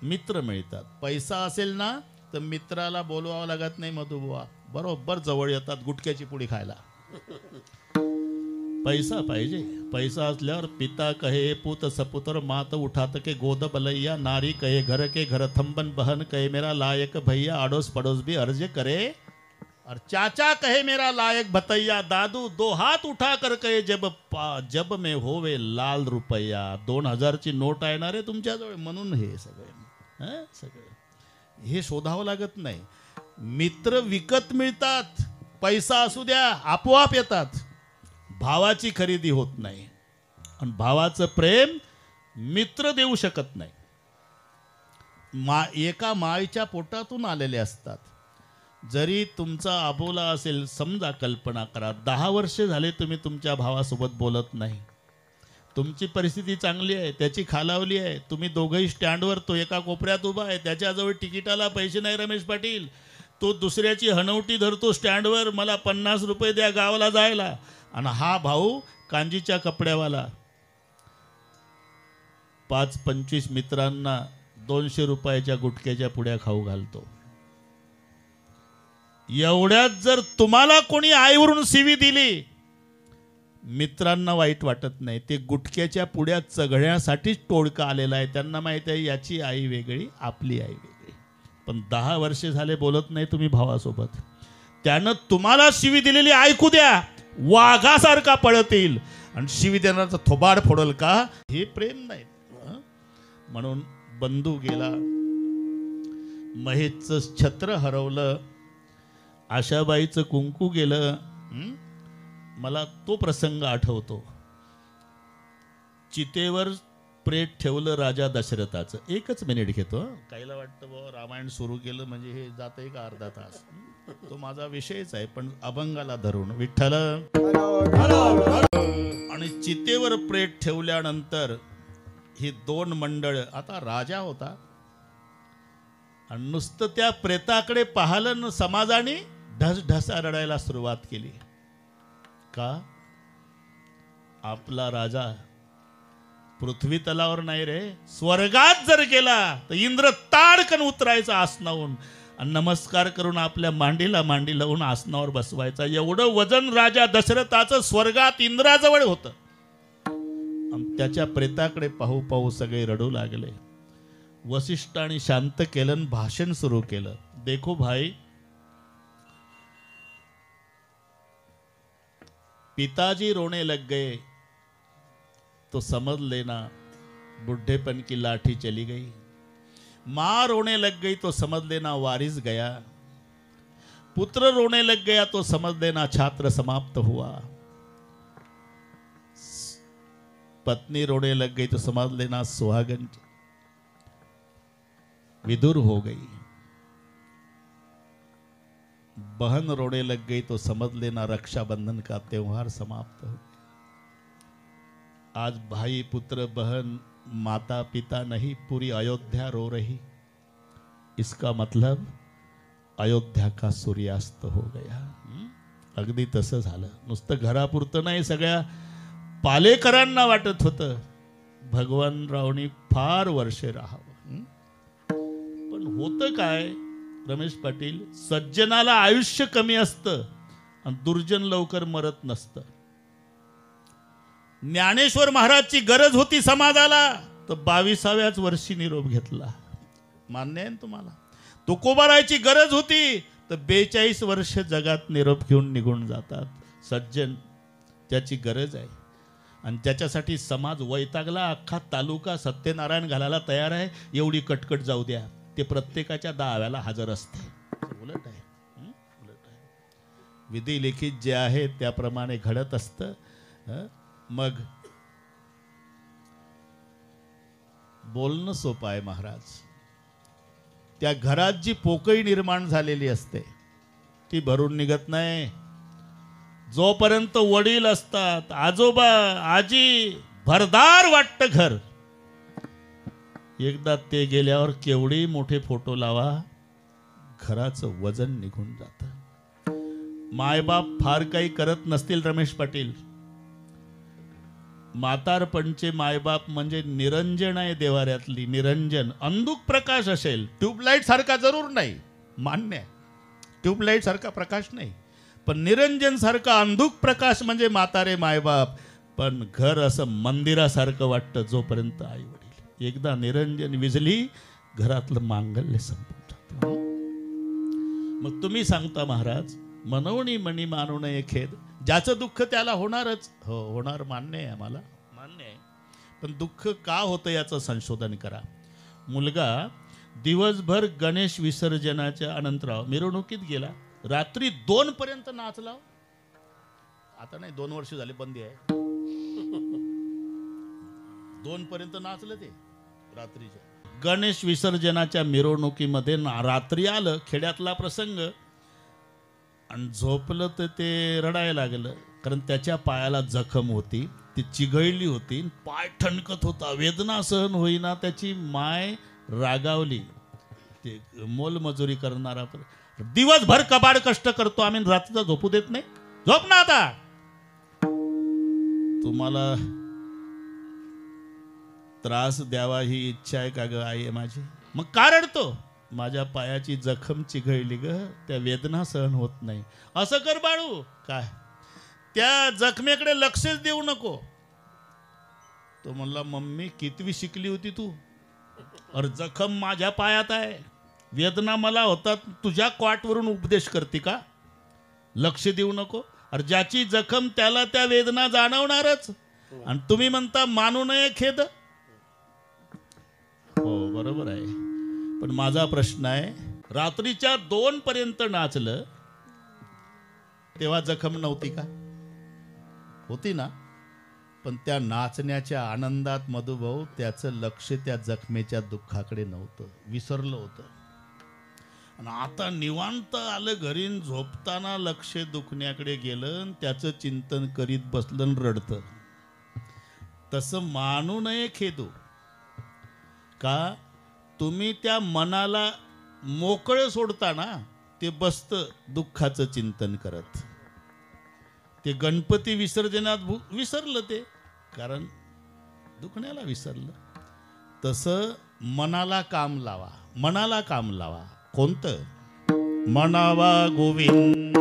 मित्र मिळतात. पैसा असेल ना तर मित्राला बोलवावं लागत नाही, मधुबुवा बरोबर जवळ येतात गुटख्याची पुडी खायला. पैसा पाहिजे. पैसा असल्यावर पिता कहे पुत सपुत्र मात उठात के गोद बलैया, नारी कहे घर के घर थंबन बहन कहे मेरा लायक भैया, अड़ोस पड़ोस भी अर्ज करे, और चाचा कहे मेरा लायक भतैया, दादू 2 हात उठा कर कहे जब में होवे लाल रुपया. 2000 ची नोट आहे ना रे तुमच्याजवळ, म्हणून हे सगळे सगळे हे शोधावं लागत नाही. मित्र विकत मिळतात, पैसा असू द्या आपोआप येतात. भावाची खरेदी होत नाही, आणि भावाचं प्रेम मित्र देऊ शकत नाही. एका माळीच्या पोटातून आलेले असतात. जरी तुमचा अबोला असेल, समजा कल्पना करा 10 वर्ष झाले तुम्ही तुमच्या भावासोबत बोलत नाही, तुमची परिस्थिती चांगली आहे, त्याची खालावली आहे, तुम्ही दोघंही स्टँडवर, तो एका कोपऱ्यात उभा आहे, त्याच्याजवळ तिकिटाला पैसे नाही रमेश पाटील, तो दुसऱ्याची हनवटी धरतो स्टँडवर, मला 50 रुपये द्या गावाला जायला, आणि हा भाऊ कांजीच्या कपड्यावाला 5-25 मित्रांना 200 रुपयाच्या गुटख्याच्या पुड्या खाऊ घालतो. एवढ्यात जर तुम्हाला कोणी आईवरून शिवी दिली, मित्रांना वाईट वाटत नाही, ते गुटख्याच्या पुड्या चघळण्यासाठीच टोळका आलेला आहे. त्यांना माहिती आहे याची आई वेगळी, आपली आई वेगळी. पण 10 वर्ष झाले बोलत नाही तुम्ही भावासोबत, त्यानं तुम्हाला शिवी दिलेली ऐकू द्या, वाघासारखा पळतील आणि शिवी देणारा थोबाड फोडल का? हे प्रेम नाही. म्हणून बंधू गेला, महेशचं छत्र हरवलं, आशाबाईचं कुंकू गेलं. मला तो प्रसंग आठवतो. चितेवर प्रेत ठेवलं राजा दशरथाचं. 1च मिनिट घेतो. काहीला वाटतं बाबा रामायण सुरू केलं म्हणजे हे जातं एक अर्धा तास. तो माझा विषयच आहे, पण अभंगाला धरून विठ्ठल. आणि चितेवर प्रेत ठेवल्यानंतर ही 2 मंडळ, आता राजा होता आणि नुसतं त्या प्रेताकडे पाहिलं न समाजाने ढसढसा रडायला सुरुवात केली. का? आपला राजा पृथ्वी तलावर नाही रे, स्वर्गात जर गेला तर इंद्र ताडकन उतरायचा आसनावून आणि नमस्कार करून आपल्या मांडीला मांडी लावून आसनावर बसवायचा. एवढं वजन राजा दशरथाचं स्वर्गात इंद्राजवळ होतं. त्याच्या प्रेताकडे पाहू पाहू सगळे रडू लागले. वसिष्ठांनी शांत केलं, भाषण सुरू केलं. देखो भाई, पिताजी रोने लग गए तो समझ लेना बुढ़ेपन की लाठी चली गई, माँ रोने लग गई तो समझ लेना वारिस गया, पुत्र रोने लग गया तो समझ लेना छात्र समाप्त हुआ, पत्नी रोने लग गई तो समझ लेना सुहागन विदुर हो गई, बहन रोने लग गई तो समझ लेना रक्षाबंधन का त्योहार समाप्त हो गया. आज भाई पुत्र बहन माता पिता नहीं, पूरी अयोध्या रो रही. इसका मतलब अयोध्या का सूर्यास्त हो गया. अगदी तसं झालं. नुसतं घरापुरतं नाही, सगळ्या पालेकरांना वाटत होतं भगवानरावनी फार वर्षे राहावं. पण होतं काय रमेश पाटील, सज्जनाला आयुष्य कमी असतं आणि दुर्जन लवकर मरत नसतं. ज्ञानेश्वर महाराजची गरज होती समाजाला, तर 22व्याच वर्षी निरोप घेतला. मान्य आहे ना तुम्हाला? तुकोबारायची गरज होती, तर 42 वर्ष जगात निरोप घेऊन निघून जातात. सज्जन त्याची गरज आहे आणि त्याच्यासाठी समाज वैतागला. अख्खा तालुका सत्यनारायण घालायला तयार आहे. एवढी कटकट जाऊ द्या, ते प्रत्येकाच्या दाव्याला हजर असते. उलट आहे, उलट आहे. विधी लिखित जे आहे त्याप्रमाणे घडत असतं. मग बोलणं सोपं आहे महाराज. त्या घरात जी पोकळी निर्माण झालेली असते ती भरून निघत नाही. जोपर्यंत वडील असतात, आजोबा आजी, भरदार वाटतं घर. एकदा ते गेल्यावर केवढे मोठे फोटो लावा, घराचं वजन निघून जातं. मायबाप फार काही करत नसतील रमेश पाटील. म्हातारपणचे मायबाप म्हणजे निरंजन आहे देवाऱ्यातली, निरंजन. अंधुक प्रकाश असेल, ट्यूबलाईट सारखा जरूर नाही, मान्य आहे, ट्यूबलाईट सारखा प्रकाश नाही, पण निरंजन सारखा अंधुक प्रकाश म्हणजे म्हातारे मायबाप. पण घर असं मंदिरासारखं वाटतं जोपर्यंत आई वडील. एकदा निरंजन विजली, घरातलं मांगल्य संपून जातं. मग तुम्ही सांगता महाराज, मनवणी मणी मानू नये खेद. ज्याचं दुःख त्याला होणारच. हो, होणार, मान्य आहे, आम्हाला मान्य आहे. पण दुःख का होतं याचं संशोधन करा. मुलगा दिवसभर गणेश विसर्जनाच्या अनंतराव मिरवणुकीत गेला, रात्री 2 पर्यंत नाचला. आता नाही, 2 वर्ष झाले बंदी आहे. 2 पर्यंत नाचलं ते रात्रीच्या. गणेश विसर्जनाच्या मिरवणुकीमध्ये रात्री आलं, खेड्यातला प्रसंग, आणि झोपलं तर ते रडायला लागलं. कारण त्याच्या पायाला जखम होती, ती चिघळली होती, पाय ठणकत होता, वेदना सहन होईना. त्याची माय रागावली. ते मोलमजुरी करणारा दिवसभर कबाड कष्ट करतो आम्ही, रात्रीचा झोपू देत नाही. झोप ना आता. तुम्हाला त्रास द्यावा ही इच्छा आहे का ग आई माझी? मग का रडतो? माझ्या पायाची जखम चिघळली ग, त्या वेदना सहन होत नाही. असं कर बाळू. काय? त्या जखमेकडे लक्षच देऊ नको. तो म्हणला, मम्मी कितवी शिकली होती तू? अरे जखम माझ्या पायात आहे, वेदना मला होतात, तुझ्या क्वाटवरून उपदेश करते का? लक्ष देऊ नको. अरे ज्याची जखम त्याला त्या वेदना जाणवणारच. आणि तुम्ही म्हणता मानू नये खेद. हो बरोबर आहे. पण माझा प्रश्न आहे, रात्रीच्या 2 पर्यंत नाचलं तेव्हा जखम नव्हती का? होती ना. पण त्या नाचण्याच्या आनंदात मधुभाऊ त्याचं लक्ष त्या जखमेच्या दुःखाकडे नव्हतं, विसरलं होतं. आणि आता निवांत आलं घरी, झोपताना लक्ष दुखण्याकडे गेलं, त्याचं चिंतन करीत बसलं, रडतं. तसं मानू नये खेदू. का? तुम्ही त्या मनाला मोकळं सोडताना ते बसतं दुःखाचं चिंतन करत. ते गणपती विसर्जनात विसरलं ते, कारण दुखण्याला विसरलं. तसं मनाला काम लावा, मनाला काम लावा. कोणतं? मनावा गोविंद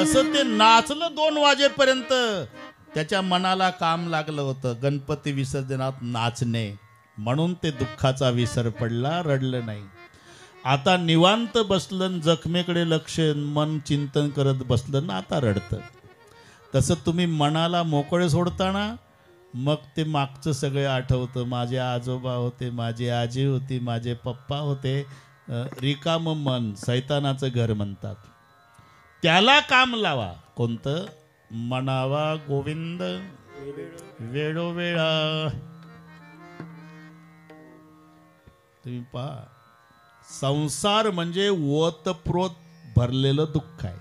तसं ते नाचलं 2 वाजेपर्यंत. त्याच्या मनाला काम लागलं होतं गणपती विसर्जनात नाचणे, म्हणून ते दुःखाचा विसर पडला, रडलं नाही. आता निवांत बसलं, जखमेकडे लक्ष मन चिंतन करत बसलं ना, आता रडतं. तसं तुम्ही मनाला मोकळे सोडताना मग ते मागचं सगळे आठवतं. माझे आजोबा होते, माझी आजी होती, माझे पप्पा होते. रिकाम मन सैतानाचं घर म्हणतात. त्याला काम लावा. कोणतं? म्हणावा गोविंद वेळोवेळा. तुम्ही पहा, संसार म्हणजे ओतप्रोत भरलेलं दुःख आहे.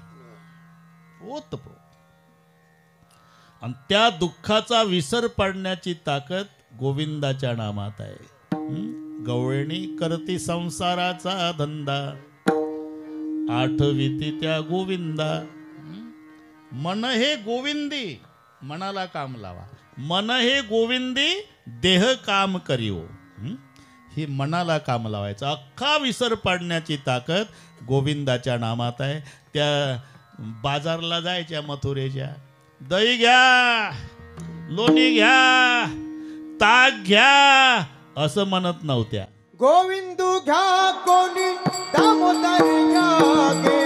ओतप्रोत. आणि त्या दुःखाचा विसर पडण्याची ताकद गोविंदाच्या नामात आहे. गवळणी करती संसाराचा धंदा, आठविती त्या गोविंदा. मन हे गोविंदी, मनाला काम लावा. मन हे गोविंदी, देह काम करिओ. ही मनाला काम लावायचं. अख्खा विसर पाडण्याची ताकद गोविंदाच्या नामात आहे. त्या बाजारला जायच्या मथुरेच्या, दही घ्या, लोणी घ्या, ताक घ्या असं म्हणत नव्हत्या. गोविंदू घ्या कोणी दामोदर घ्या गे,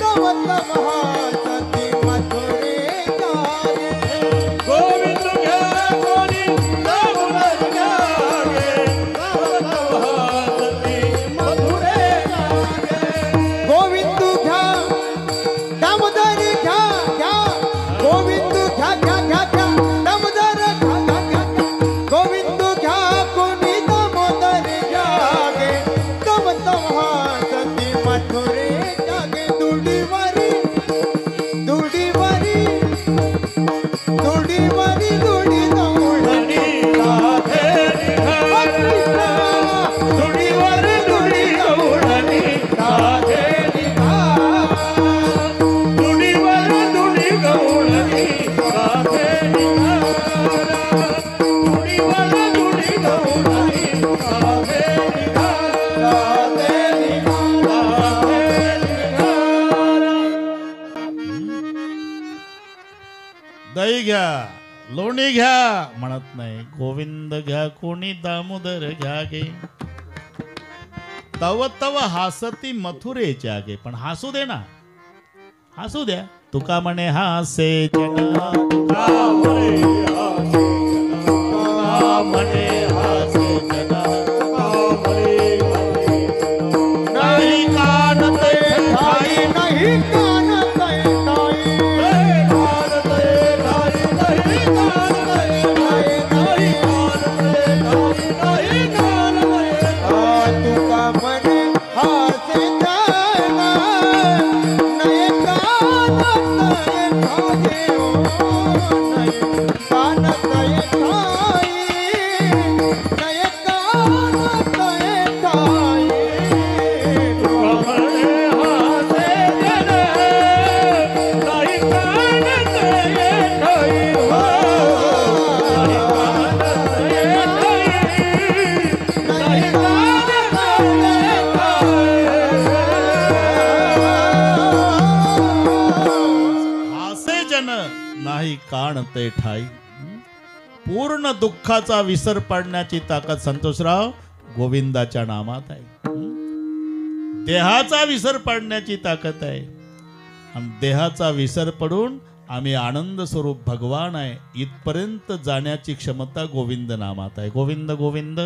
गवत महासती मथुरे जागे. गोविंदू घ्या कोणी दामोदर घ्या गे, गवत महासती मथुरे जागे. गोविंदू घ्या दामोदर घ्या घ्या, गोविंदू घ्या घ्या घ्या घ्या, दामोदर घ्या घ्या घ्या घ्या. गोविंदू घ्या कोणी दामोदर घ्या गे, गवत महासती मथुरे जागे. दुडीवारी दुडीवारी दुडीवारी दुडी दौडणी राधे निघाला. दुडीवारी दुडी दौडणी राधे निघाला. दुडीवारी दुडी दौडणी राधे निघाला. दुडीवारी दुडी दौडणी राधे निघाला. राधे निघाला. दही घ्या, लोणी घ्या म्हणत नाही. गोविंद घ्या कोणी दामोदर घ्या गे. तव तव हासती मथुरेच्या गे. पण हसू दे ना, हसू द्या. तुका म्हणे हासे जना, तुका म्हणे हासे जना, तुका म्हणे हासे जना, तुका म्हणे हासे जना. नाही कानते ठाई, नाही कानते ठाई, नाही कानते ठाई, नाही कानते ठाई, नाही कानते ठाई, नाही कानते ठाई. तुका म्हणे हासे जना, नाही कानते ठाई, नाही कानते ठाई, नाही कानते ठाई. तुका म्हणे हासे जना, नाही कानते ठाई, नाही कानते ठाई, नाही हासे जन नाही काणते ठाई. पूर्ण दुःखाचा विसर पाडण्याची ताकद संतोषराव गोविंदाच्या नामात आहे. देहाचा विसर पाडण्याची ताकद आहे. आणि देहाचा विसर पडून आम्ही आनंद स्वरूप भगवान आहे इथपर्यंत जाण्याची क्षमता गोविंद नामात आहे. गोविंद गोविंद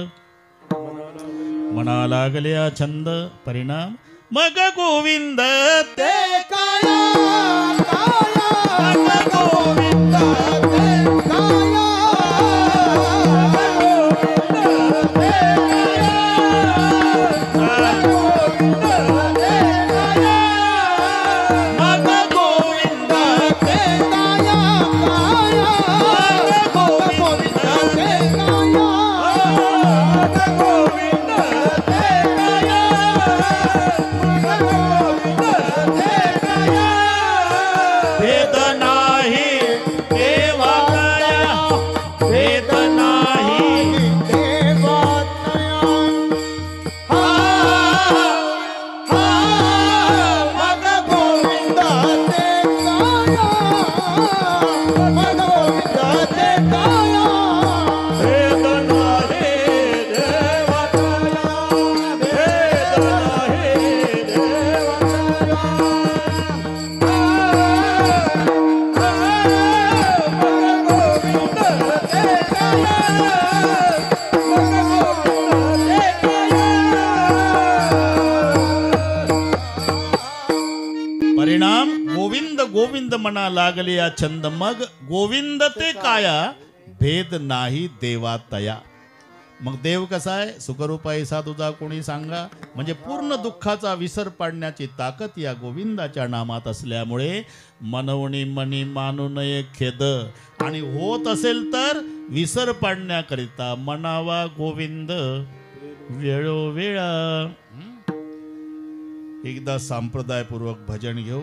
म्हणा लागल्या छंद परिणाम मग गोविंद ते काया काया, मग गोविंद ते काया, गोविंद ते काया, गोविंद ते काया, मग गोविंद ते काया काया, गोविंद ते काया, गोविंद ते काया, गोविंद ते परिणाम गोविंद गोविंद म्हणा लागले या छंद मग गोविंद ते काया भेद नाही देवा तया. मग देव कसा आहे? सुखरूपाई तुझा कोणी सांगा. म्हणजे पूर्ण दुःखाचा विसर पाडण्याची ताकद या गोविंदाच्या नामात असल्यामुळे मनवणी मनी मानू नये खेद. आणि होत असेल तर विसर पाडण्याकरिता मनावा गोविंद वेळोवेळा. एकदा संप्रदायपूर्वक भजन घेऊ.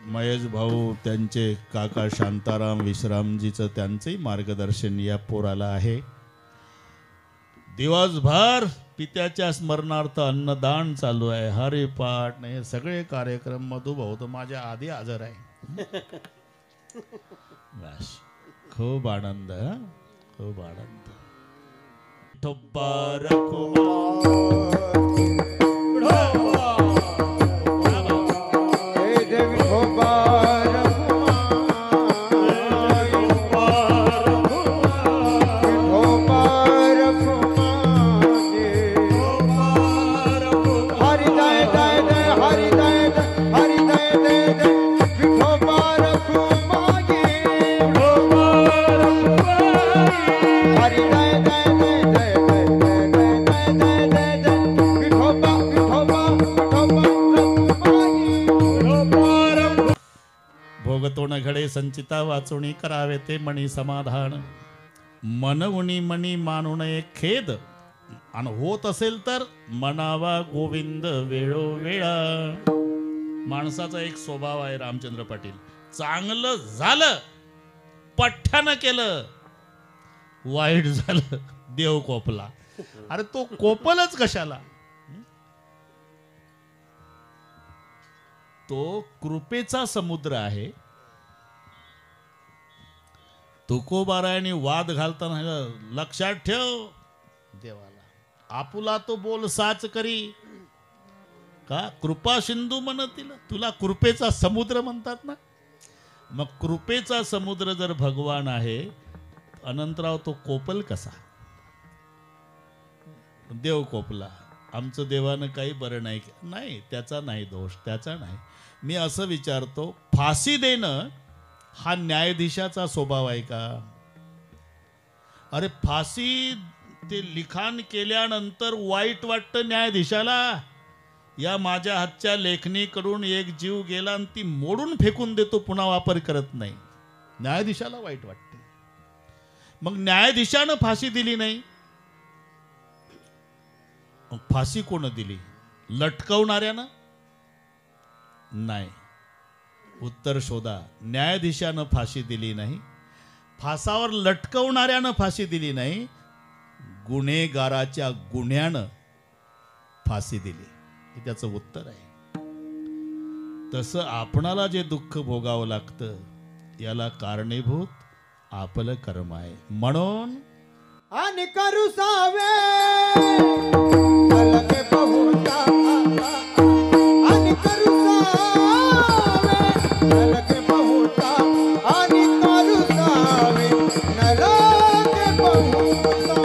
महेश भाऊ त्यांचे काका शांताराम विश्रामजीचं त्यांचंही मार्गदर्शन या पोराला आहे. दिवसभर पित्याच्या स्मरणार्थ अन्नदान चालू आहे, हरिपाठ नाही, हे सगळे कार्यक्रम मधुभाऊ तर माझ्या आधी हजर आहे. बस खूप आनंद, खूप आनंद. ठोब्बा भोगतोण घडे संचिता वाचुणी करावे ते मणी समाधान. मनवणी मनी मानू नये खेद. आणि होत असेल तर मनावा गोविंद वेळोवेळा. माणसाचा एक स्वभाव आहे रामचंद्र पाटील, चांगलं झालं पठ्ठ्यानं केलं, वाईट झालं देव कोपला. अरे तो कोपलच कशाला? तो कृपेचा समुद्र आहे. तुकोबारायणी वाद घालताना लक्षात ठेव देवाला आपुला तो बोल साच करी का कृपा सिंधू म्हणतील. तुला कृपेचा समुद्र म्हणतात ना. मग कृपेचा समुद्र जर भगवान आहे, अनंतराव तो कोपल कसा? देव कोपला. आमचं देवानं काही बरं नाही केलं नाही, त्याचा नाही दोष, त्याचा नाही. मी असं विचारतो, फाशी देणं हा न्यायाधीशाचा स्वभाव आहे का? अरे फाशी ते लिखाण केल्यानंतर वाईट वाटतं न्यायाधीशाला. या माझ्या हातच्या लेखणीकडून एक जीव गेला आणि ती मोडून फेकून देतो, पुन्हा वापर करत नाही. न्यायाधीशाला वाईट वाटते. मग न्यायाधीशानं फाशी दिली नाही, फाशी कोण दिली? लटकवणाऱ्यानं? नाही. उत्तर शोधा. न्यायाधीशानं फाशी दिली नाही, फासावर लटकवणाऱ्यानं फाशी दिली नाही, गुन्हेगाराच्या गुन्ह्यानं फाशी दिली. हे त्याचं उत्तर आहे. तसं आपणाला जे दुःख भोगावं लागतं याला कारणीभूत आपलं कर्म आहे. म्हणून आणि करू सावे अलगे बहुता, आणि करू सावे अलगे बहुता, आणि करू सावे अलगे बहुता,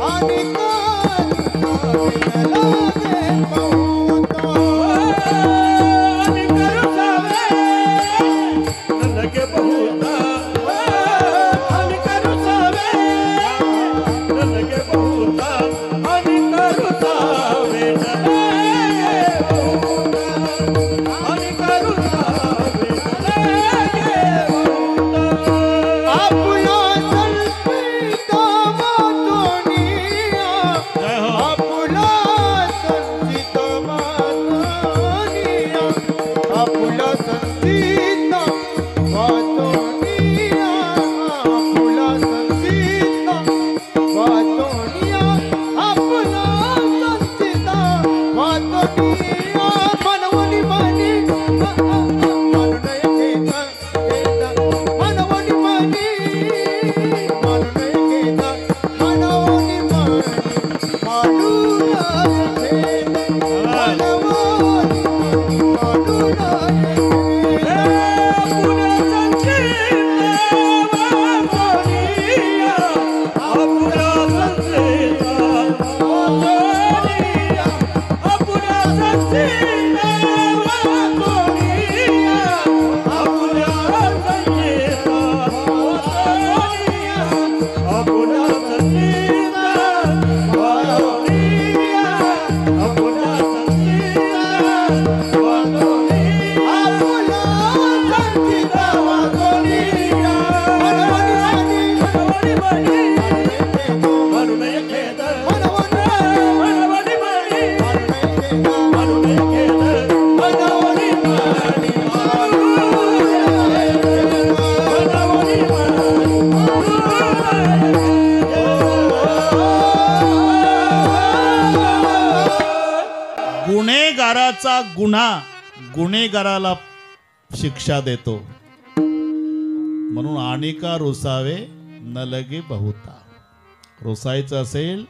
आणि करू सावे अलगे बहुता, आणि करू सावे अलगे बहुता, आणि करू सावे अलगे बहुता, आणि करू गुन्ह्याचा गुन्हा गुन्हेगाराला शिक्षा देतो. म्हणून आणिका रुसावे न लगे बहुता. रुसायचं असेल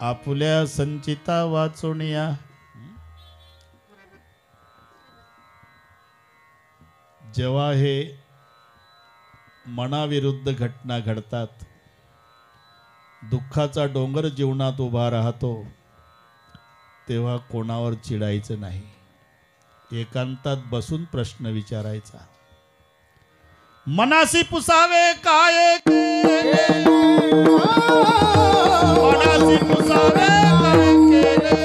आपल्या संचिता वाचून या. जेव्हा हे मनाविरुद्ध घटना घडतात, दुःखाचा डोंगर जीवनात उभा राहतो, तेव्हा कोणावर चिडायचं नाही. एकांतात बसून प्रश्न विचारायचा. मनासी पुसावे काय केले, मनासी पुसावे काय केले,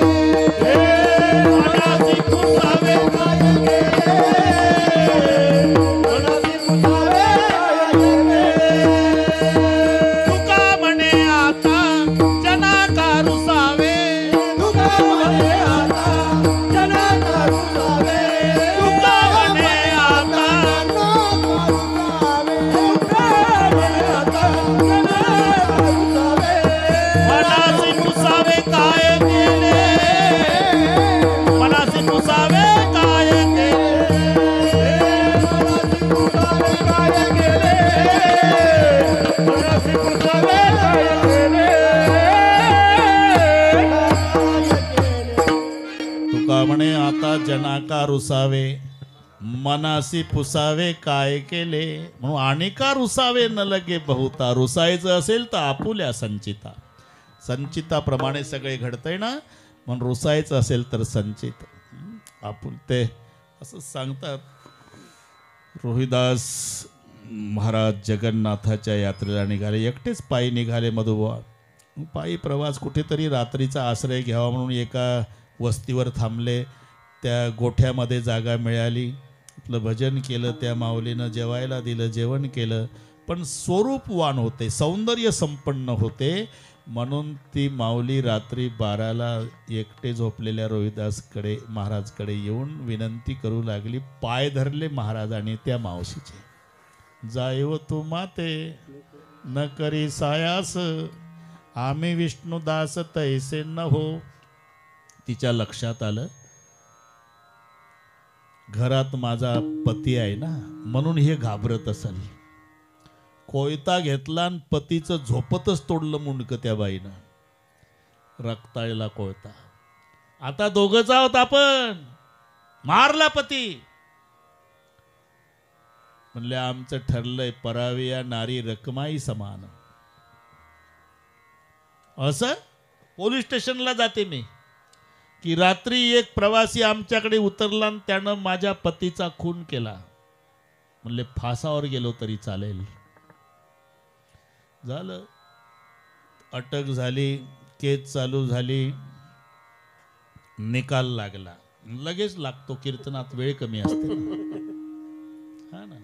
मनासी पुसावे काय केले, मनासी पुसावे काय केले. तुका म्हणे आता जना का रुसावे, तुका म्हणे आता जना का रुसावे, तुका म्हणे आता मनासी पुसावे काय केले, मनासी पुसावे काय केले, मनासी पुसावे काय केले, मनासी पुसावे काय केले. तुका म्हणे आता जनाका रुसावे, मनासी पुसावे काय केले. म्हणून आणिका रुसावे न लगे बहुता. रुसायचं असेल तर आपुल्या संचिता. संचिताप्रमाणे सगळे घडतंय ना, म्हणून रुसायचं असेल तर संचित आपुल. ते असं सांगतात. रोहिदास महाराज जगन्नाथाच्या यात्रेला निघाले. एकटेच पायी निघाले मधुबा. पायी प्रवास कुठेतरी रात्रीचा आश्रय घ्यावा म्हणून एका वस्तीवर थांबले. त्या गोठ्यामध्ये जागा मिळाली. आपलं भजन केलं, त्या माऊलीनं जेवायला दिलं, जेवण केलं. पण स्वरूपवान होते, सौंदर्य संपन्न होते. म्हणून ती माऊली रात्री 12ला एकटे झोपलेल्या रोहिदासकडे महाराजकडे येऊन विनंती करू लागली. पाय धरले महाराजांनी त्या मावशीचे. जायव तू माते न करी सायास, आम्ही विष्णुदास तैसे न हो. तिच्या लक्षात आलं घरात माझा पती आहे ना, म्हणून हे घाबरत असेल. कोयता घेतला आणि पतीचं झोपतच तोडलं मुंडकं त्या बाईनं. रक्ताळला कोयता. आता दोघंच आहोत आपण. मारला पती. म्हणले आमचं ठरलंय परावी या नारी रकमाई समान. असं पोलीस स्टेशनला जाते मी की रात्री एक प्रवासी आमच्याकडे उतरला आणि त्यानं माझ्या पतीचा खून केला. म्हणले फासावर गेलो तरी चालेल. झालं. अटक झाली, केस चालू झाली, निकाल लागला. लगेच लागतो, कीर्तनात वेळ कमी असते. हा ना.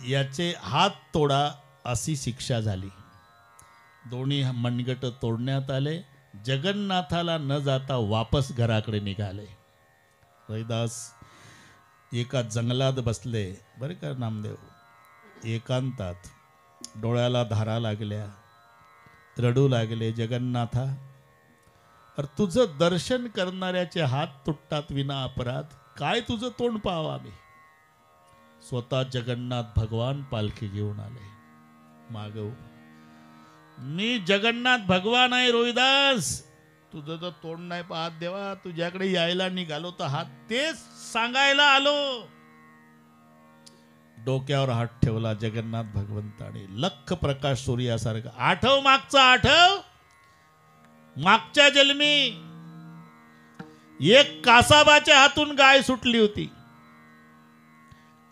याचे हात तोडा अशी शिक्षा झाली. दोन्ही मनगट तोडण्यात आले. जगन्नाथाला न जाता वापस घराकडे निघाले. रविदास एका जंगलात बसले. बरे का नामदेव. एकांतात डोळ्याला धारा लागल्या, रडू लागले. जगन्नाथा, अरे तुझं दर्शन करणाऱ्याचे हात तुटतात विना अपराध. काय तुझं तोंड पाहावं आम्ही. स्वतः जगन्नाथ भगवान पालखी घेऊन आले. मागव मी जगन्नाथ भगवान आहे रोहिदास. तुझं तर तोंड नाही पाहत देवा. तुझ्याकडे यायला निघालो तर हात तेच सांगायला आलो. डोक्यावर हात ठेवला जगन्नाथ भगवंताने. लख प्रकाश सूर्यासारखा. आठव मागचा आठव. मागच्या जन्मी एक कासाबाच्या हातून गाय सुटली होती.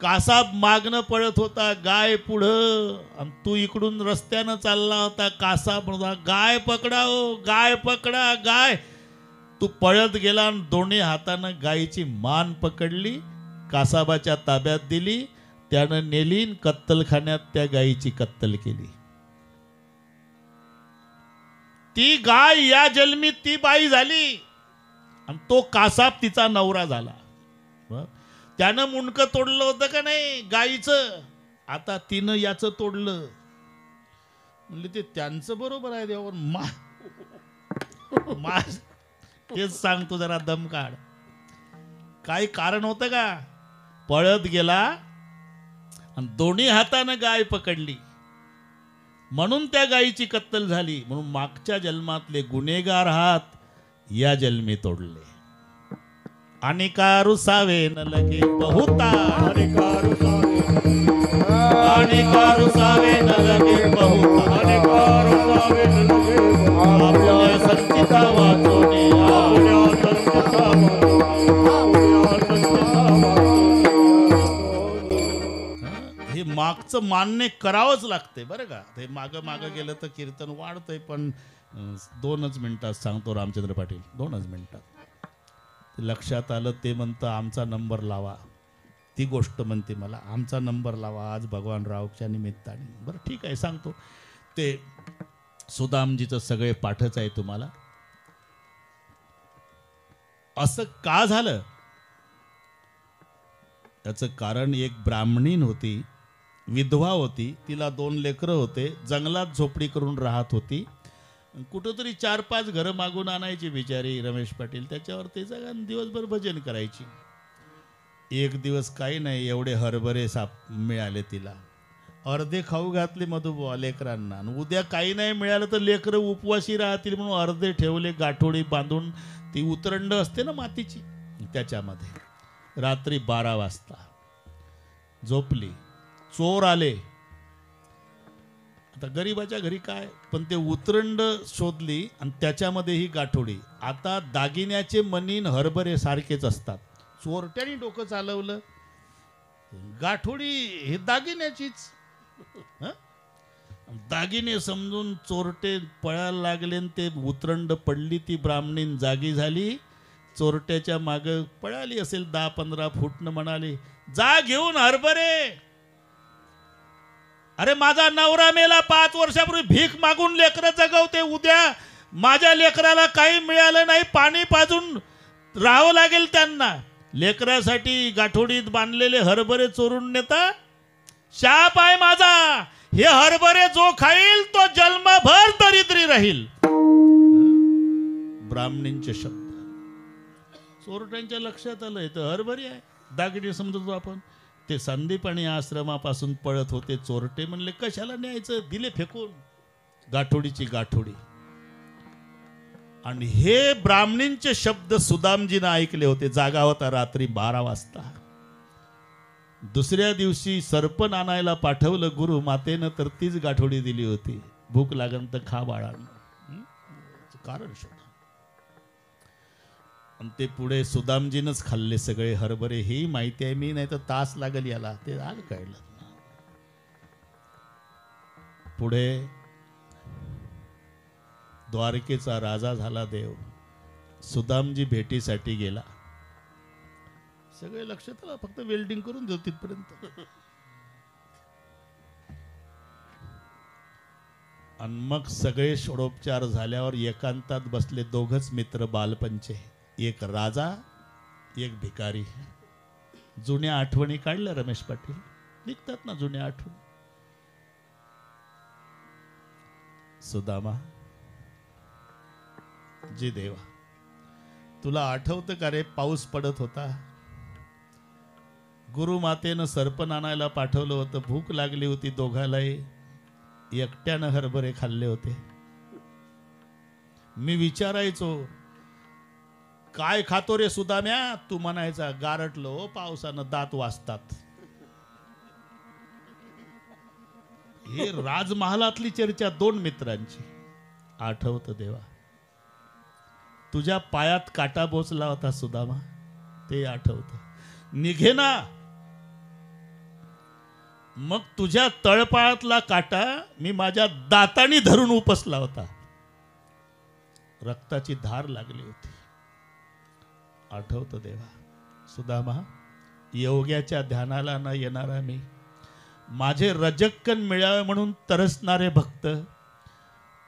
कासाब मागणं पळत होता, गाय पुढं, आणि तू इकडून रस्त्यानं चालला होता. कासाब म्हणता गाय पकडाओ, गाय पकडा, गाय. तू पळत गेला आणि दोन्ही हातानं गायीची मान पकडली, कासाबाच्या ताब्यात दिली. त्यानं नेली कत्तलखान्यात त्या गायीची कत्तल केली. ती गाय या जन्मी ती बाई झाली आणि तो कासाब तिचा नवरा झाला. त्यानं मुंडकं तोडलं होतं का नाही गायीचं. आता तिनं याचं तोडलं. म्हणले ते त्यांचं बरोबर आहे देवावर. तेच सांगतो, जरा दम काढ. काही कारण होतं का? पळत गेला आणि दोन्ही हातानं गाय पकडली, म्हणून त्या गायीची कत्तल झाली. म्हणून मागच्या जन्मातले गुन्हेगार हात या जन्मी तोडले. आणि का रुसावे न लगे बहुता, आणि का रुसावे न लगे बहुता, आपल्या संचिता वाचोने, हे मागचं मान्य करावंच लागते बरं का. ते मागं गेलं तर कीर्तन वाढतंय. पण 2च मिनिटात सांगतो रामचंद्र पाटील, 2च मिनिटात. लक्षात आलं. ते म्हणतं आमचा नंबर लावा. ती गोष्ट म्हणते मला आमचा नंबर लावा आज भगवान रावच्या निमित्ताने. बरं ठीक आहे सांगतो. ते सुदामजीचं सगळे पाठच आहे तुम्हाला. असं का झालं याचं कारण, एक ब्राह्मणीण होती, विधवा होती, तिला 2 लेकरं होते, जंगलात झोपडी करून राहत होती. कुठंतरी 4-5 घरं मागून आणायची बिचारी रमेश पाटील. त्याच्यावर ते दिवसभर भजन करायची. एक दिवस काही नाही, एवढे हरभरे साप मिळाले तिला. अर्धे खाऊ घातले मधुबुवा लेकरांना. आणि उद्या काही नाही मिळालं तर लेकरं उपवासी राहतील म्हणून अर्धे ठेवले गाठोडी बांधून. ती उतरंड असते ना मातीची, त्याच्यामध्ये. रात्री 12 वाजता झोपली. चोर आले. आता गरीबाच्या घरी काय, पण ते उतरंड शोधली आणि त्याच्यामध्ये ही गाठोडी. आता दागिन्याचे मनीन हरभरे सारखेच असतात. चोरट्याने डोकं चालवलं, गाठोडी हे दागिन्याचीच. दागिने समजून चोरटे पळायला लागले. ते उतरंड पडली. ती ब्राह्मणीन जागी झाली. चोरट्याच्या माग पळाली असेल 10-15 फूटनं. म्हणाली, जा घेऊन हरभरे. अरे माझा नवरा मेला 5 वर्षापूर्वी, भीक मागून लेकरं जगवते. उद्या माझ्या लेकराला काही मिळालं नाही, पाणी पाजून राहावं लागेल त्यांना. लेकरासाठी गाठोडीत बांधलेले हरभरे चोरून नेता. शाप आहे माझा. हे हरभरे जो खाईल तो जन्मभर दरिद्री राहील. ब्राह्मणींचे शब्द चोरट्यांच्या लक्षात आलंय. तर हरभरे आहे, दागिने समजतो आपण. ते संदीपाणी आश्रमापासून पळत होते चोरटे. म्हणले कशाला न्यायचं, दिले फेकून गाठोडीची गाठोडी. आणि हे ब्राह्मणींचे शब्द सुदामजीनं ऐकले होते. जागा होता रात्री 12 वाजता. दुसऱ्या दिवशी सरपण आणायला पाठवलं गुरु मातेनं, तर तीच गाठोडी दिली होती. भूक लागन तर खा बाळांनो. कारण शोधा. आणि ते पुढे सुदामजीनंच खाल्ले सगळे हरभरे. ही माहिती आहे मी, नाही तर तास लागल याला. ते आग कळलं. पुढे द्वारकेचा राजा झाला देव. सुदामजी भेटीसाठी गेला. सगळे लक्षात आलं, फक्त वेल्डिंग करून देऊ तिथपर्यंत. आणि मग सगळे षोडोपचार झाल्यावर एकांतात बसले 2घच मित्र बालपणचे. एक राजा, एक भिकारी. जुन्या आठवणी काढल्या रमेश पाटील. निघतात ना जुन्या आठवणी. सुदामा, जी देवा, तुला आठवतं का रे, पाऊस पडत होता. गुरुमातेनं सरपण आणायला पाठवलं होतं. भूक लागली होती दोघालाही. एकट्यानं हरभरे खाल्ले होते. मी विचारायचो, काय खातो रे सुदाम्या? तू म्हणायचा, गारटलो हो पावसानं, दात वाजतात. हे राजमहालातली चर्चा 2 मित्रांची. आठवतं देवा, तुझ्या पायात काटा बोचला होता सुदामा, ते आठवतं. निघेना. मग तुझ्या तळपायातला काटा मी माझ्या दाताने धरून उपसला होता. रक्ताची धार लागली होती. आठवतं देवा. सुदामा, योग्याच्या ध्यानाला न येणारा मी, माझे रजक्कन मिळावे म्हणून तरसणारे भक्त,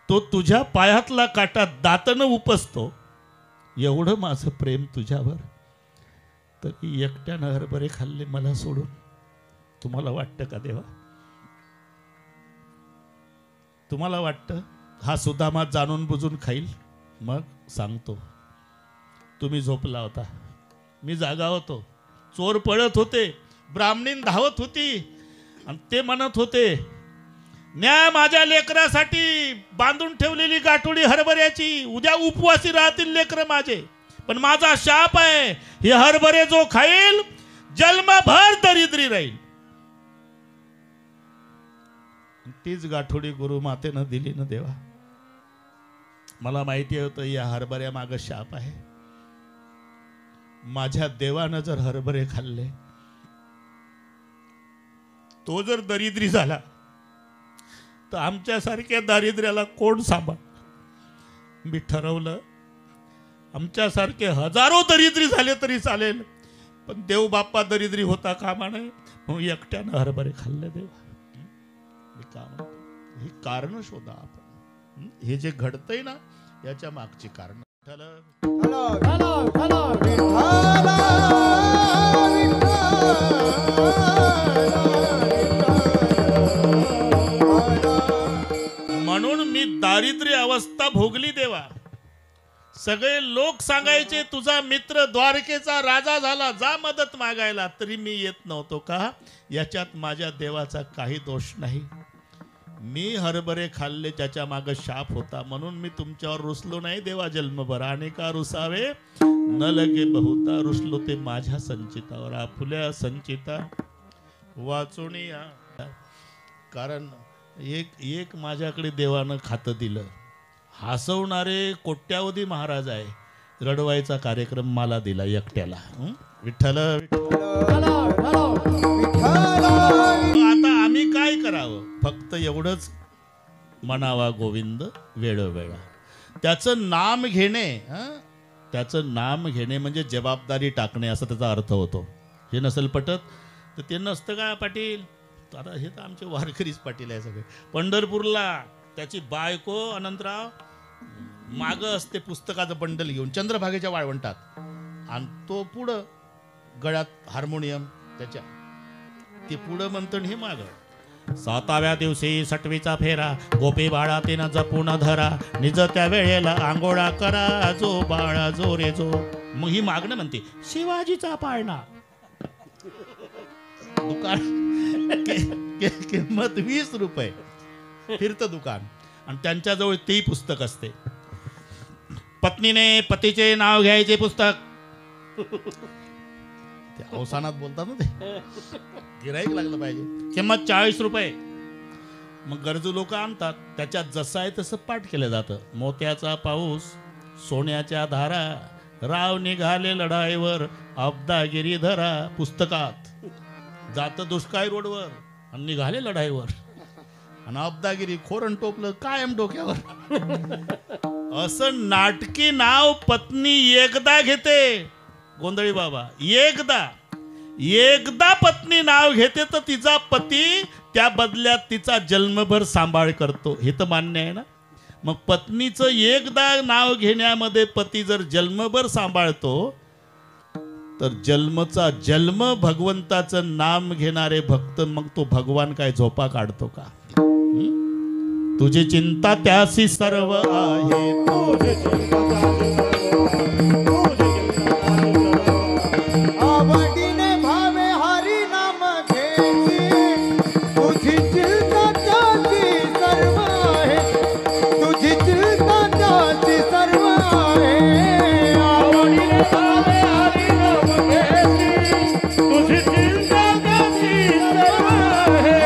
तो तुझ्या पायातला काटा दातानं उपसतो. एवढं माझं प्रेम तुझ्यावर, तरी एकट्यानं हरभरे खाल्ले मला सोडून. तुम्हाला वाटतं का देवा? तुम्हाला वाटतं हा सुदामा जाणून बुजून खाईल? मग सांगतो, तुम्ही झोपला होता. मी जागा होतो. चोर पळत होते, ब्राह्मणीन धावत होती आणि ते म्हणत होते, न्या माझ्या लेकरासाठी बांधून ठेवलेली गाठोडी हरभऱ्याची, उद्या उपवासी राहतील लेकर माझे. पण माझा शाप आहे, हे हरभरे जो खाईल जन्मभर दरिद्री राहील. तीच गाठोडी गुरु मातेनं दिली ना देवा. मला माहिती होतं या हरभऱ्या माग शाप आहे. माझ्या देवानं जर हरभरे खाल्ले, तो जर दरिद्री झाला तर आमच्यासारख्या दारिद्र्याला कोण सांभाळ. मी ठरवलं, आमच्यासारखे हजारो दरिद्री झाले तरी चालेल, पण देव बाप्पा दरिद्री होता कामा नये, म्हणून एकट्यानं हरभरे खाल्ले देवा. मी का म्हणतो, ही कारण शोधा आपण. हे जे घडतंय ना याच्या मागची कारण. म्हणून मी दारिद्र्य अवस्था भोगली देवा. सगळे लोक सांगायचे तुझा मित्र द्वारकेचा राजा झाला, जा मदत मागायला, तरी मी येत नव्हतो. का? याच्यात माझ्या देवाचा काही दोष नाही. मी हरभरे खाल्ले, ज्याच्या मागे शाप होता, म्हणून मी तुमच्यावर रुसलो नाही देवा जन्मभर. आणि का रुसावे न लगे बहुता, रुसलो ते माझ्या संचितावर. आपुल्या संचिता वाचून या. कारण एक माझ्याकडे देवानं खातं दिलं. हसवणारे कोट्यावधी महाराज आहे, रडवायचा कार्यक्रम मला दिला एकट्याला. विठ्ठल. आता आम्ही काय करावं? फक्त एवढंच म्हणावा गोविंद वेळोवेळा. त्याचं नाम घेणे, त्याचं नाम घेणे म्हणजे जबाबदारी टाकणे असा त्याचा अर्थ होतो. हे नसेल पटत तर ते नसतं का पाटील? आता हे तर आमचे वारकरीच पाटील आहे सगळे. पंढरपूरला त्याची बायको अनंतराव माग असते पुस्तकाचं बंडल घेऊन चंद्रभागेच्या वाळवंटात, आणि तो पुढं गळ्यात हार्मोनियम त्याच्या, ते पुढं म्हणतं हे माग. 7व्या दिवशी 6वीचा फेरा, गोपी बाळा तिनं जपून धरा, निज त्या वेळेला आंघोळा करा, जो बाळा जो रे जो. मग ही मागणं म्हणते शिवाजीचा पाळणा. दुकान किंमत 20 रुपये, फिरतं दुकान, आणि त्यांच्याजवळ तेही पुस्तक असते. पत्नीने पतीचे नाव घ्यायचे पुस्तक. ते अवसानात बोलतात ना, ते गिराईक लागलं पाहिजे. किंमत 40 रुपये. मग गरजू लोक आणतात, त्याच्यात जसं आहे तसं पाठ केलं जातं. मोत्याचा पाऊस, सोन्याच्या धारा, राव निघाले लढाईवर, अब्दागिरी धरा. पुस्तकात जातं दुष्काळी रोडवर आणि निघाले लढाईवर, आणि अब्दागिरी खोरण टोपलं कायम डोक्यावर. असं नाटकी नाव पत्नी एकदा घेते. गोंधळी बाबा, एकदा पत्नी नाव घेते तर तिचा पती त्या बदल्यात तिचा जन्मभर सांभाळ करतो. हे तर मान्य आहे ना? मग पत्नीचं एकदा नाव घेण्यामध्ये पती जर जन्मभर सांभाळतो, तर जन्मचा जन्म भगवंताचं नाम घेणारे भक्त, मग तो भगवान काय झोपा काढतो का? तुझी चिंता त्यासी सर्व आहे, आवडीने भावे हरी नाम घ्यायची, तुझी चिंता त्याची सर्व आहे, तुझी चिंता त्याची सर्व आहे. आवडीने भावे हरी नाम घ्यायची, तुझी चिंता त्याची सर्व आहे,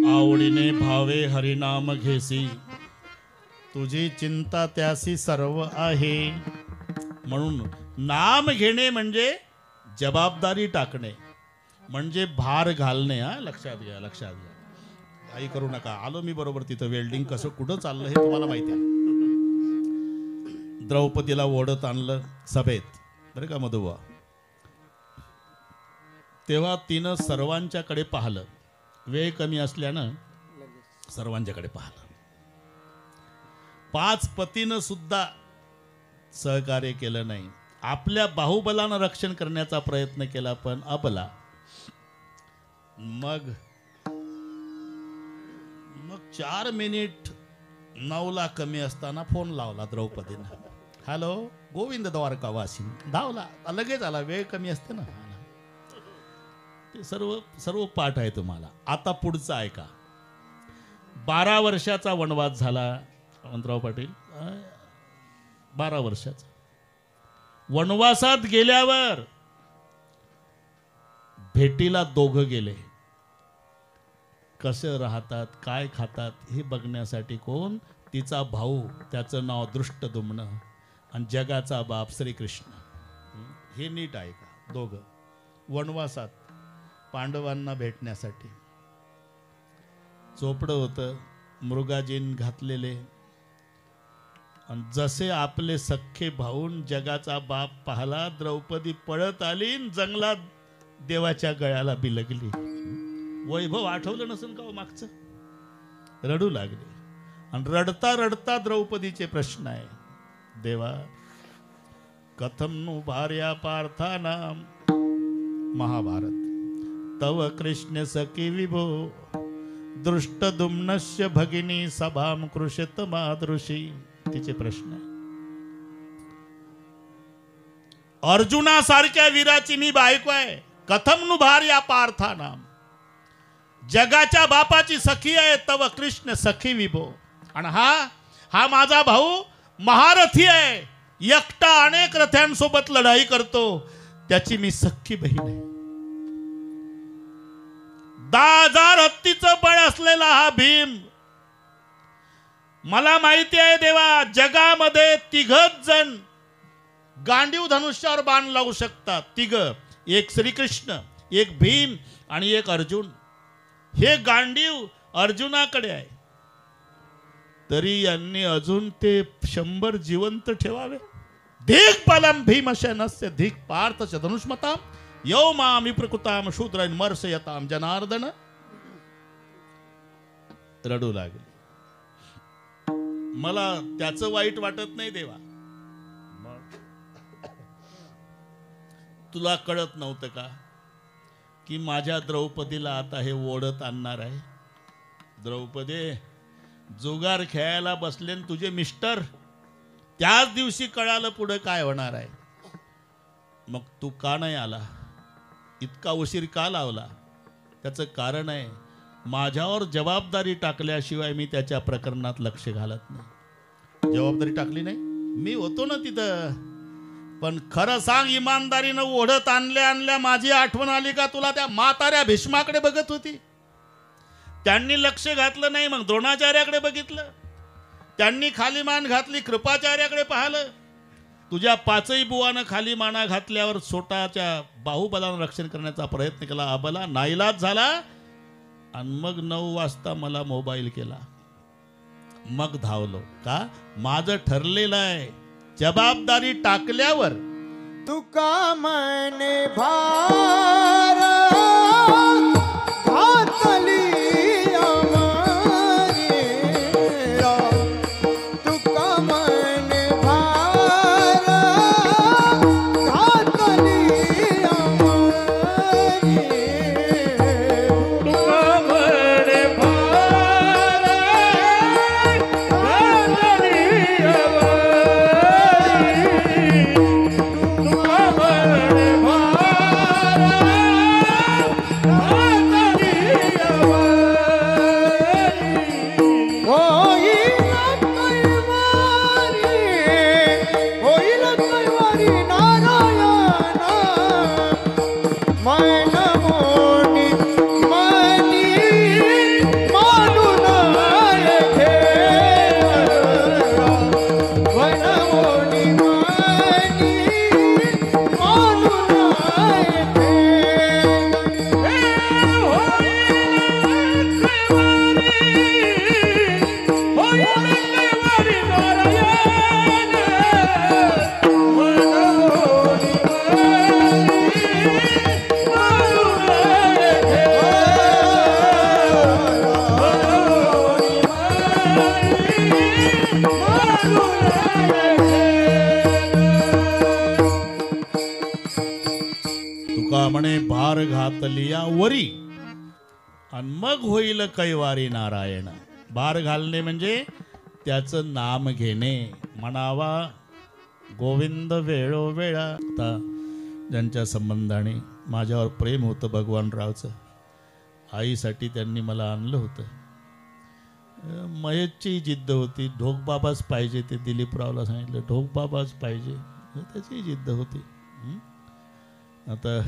आवडीने भावे हरिनाम घेसी, तुझी चिंता त्यासी सर्व आहे. म्हणून नाम घेणे म्हणजे जबाबदारी टाकणे, म्हणजे भार घालणे. लक्षात घ्या, लक्षात घ्या. काही करू नका. आलो मी बरोबर तिथं. वेल्डिंग कसं कुठं चाललं हे तुम्हाला माहिती आहे. द्रौपदीला ओढत आणलं सभेत, बरं का मधुबा. तेव्हा तिनं सर्वांच्याकडे पाहिलं. वेळ कमी असल्यानं सर्वांच्याकडे पाहिलं. 5 पतीनं सुद्धा सहकार्य केलं नाही. आपल्या बाहुबलानं रक्षण करण्याचा प्रयत्न केला, पण अबला. मग 4 मिनिट 9ला कमी असताना फोन लावला द्रौपदीनं. हॅलो गोविंद द्वारकावासी. धावला लगेच आला. वेळ कमी असते ना. ते सर्व पाठ आहे तुम्हाला. आता पुढचं ऐका. 12 वर्षाचा वनवास झाला वंतराव पाटील. 12 वर्षाचा वनवासात गेल्यावर भेटीला दोघं गेले. कसं राहतात काय खातात हे बघण्यासाठी. कोण? तिचा भाऊ, त्याचं नाव दृष्टद्युम्न, आणि जगाचा बाप श्रीकृष्ण. हे नीट ऐका. दोघं वनवासात पांडवांना भेटण्यासाठी. चोपडं होतं मृगाजीन घातलेले, आणि जसे आपले सख्खे भाऊन जगाचा बाप पाहला, द्रौपदी पळत आली जंगलात देवाच्या गळ्याला बिलगली. वैभव आठवलं नसेल का मागचं. रडू लागले. आणि रडता रडता द्रौपदीचे प्रश्न आहे. देवा कथम नु भार्या पार्थानाम. महाभारत. तव कृष्ण सखी विभो दृष्टद्युम्नस्य भगिनी सभाम कृषित मादृशी. तिचे प्रश्न आहे. अर्जुनासारख्या वीराची मी बायको आहे. कथम नु भार्या पार्थानाम. जगाच्या बापाची सखी आहे. तव कृष्ण सखी विभो. आणि हा माझा भाऊ महारथी आहे. एकटा अनेक रथ्यांसोबत लढाई करतो. त्याची मी सख्खी बहीण आहे. 10,000 हत्तीचं बळ असलेला हा भीम. मला माहिती आहे देवा जगामध्ये 3 जण गांडीव धनुष्यावर बाण लावू शकतात. 3. एक श्रीकृष्ण, एक भीम आणि एक अर्जुन. हे गांडीव अर्जुनाकडे आहे. तरी यांनी अजून ते 100 जिवंत ठेवावे. धिक बलम भीमसेनस्य धिक पार्थस्य धनुष्मताम यौमामि प्रकृताम शूद्रन मर्शयताम जनार्दन. रडू लागले. मला त्याचं वाईट वाटत नाही देवा. तुला कळत नव्हतं का की माझ्या द्रौपदीला आता हे ओढत आणणार आहे. द्रौपदी जुगार खेळायला बसले तुझे मिस्टर. त्याच दिवशी कळालं पुढे काय होणार आहे. मग तू का नाही आला. इतका उशीर का लावला. त्याचं कारण आहे माझ्यावर जबाबदारी टाकल्याशिवाय मी त्याच्या प्रकरणात लक्ष घालत नाही. जबाबदारी टाकली नाही. मी होतो ना तिथं. पण खरं सांग इमानदारीनं ओढत आणल्या माझी आठवण आली का तुला. त्या म्हाताऱ्या भीष्माकडे बघत होती. त्यांनी लक्ष घातलं नाही. मग द्रोणाचार्याकडे बघितलं. त्यांनी खाली मान घातली. कृपाचार्याकडे पाहिलं. तुझ्या 5ही बुवानं खाली माना घातल्यावर स्वतःच्या बाहुबलानं रक्षण करण्याचा प्रयत्न केला. अबला नाईलाज झाला. आणि मग 9 वाजता मला मोबाईल केला. मग धावलो. का माझं ठरलेलं आहे जबाबदारी टाकल्यावर. तुका मने भार घातली आमारी. तुका मने भार घातली आमारी. तुका मने भार घातली तुका म्हणे भार घातलिया वरी आणि मग होईल कैवारी नारायण. भार घालणे म्हणजे त्याचं नाम घेणे, म्हणावा गोविंद वेळोवेळा. आता ज्यांच्या संबंधाने माझ्यावर प्रेम होतं भगवानरावचं, आईसाठी त्यांनी मला आणलं होतं. महेशची जिद्द होती, ढोकबाबाच पाहिजे, ते दिलीपरावला सांगितलं ढोकबाबाच पाहिजे, त्याची जिद्द होती. आता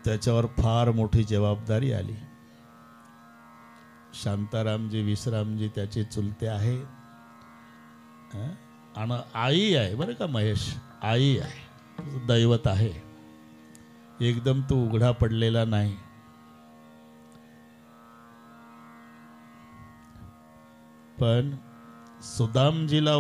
त्याच्यावर फार मोठी जबाबदारी आली. शांतारामजी विश्रामजी त्याचे चुलते आहे, आणि आई आहे बरं का, महेश आई आहे, दैवत आहे. एकदम तो उघडा पडलेला नाही. पण सुदामजीला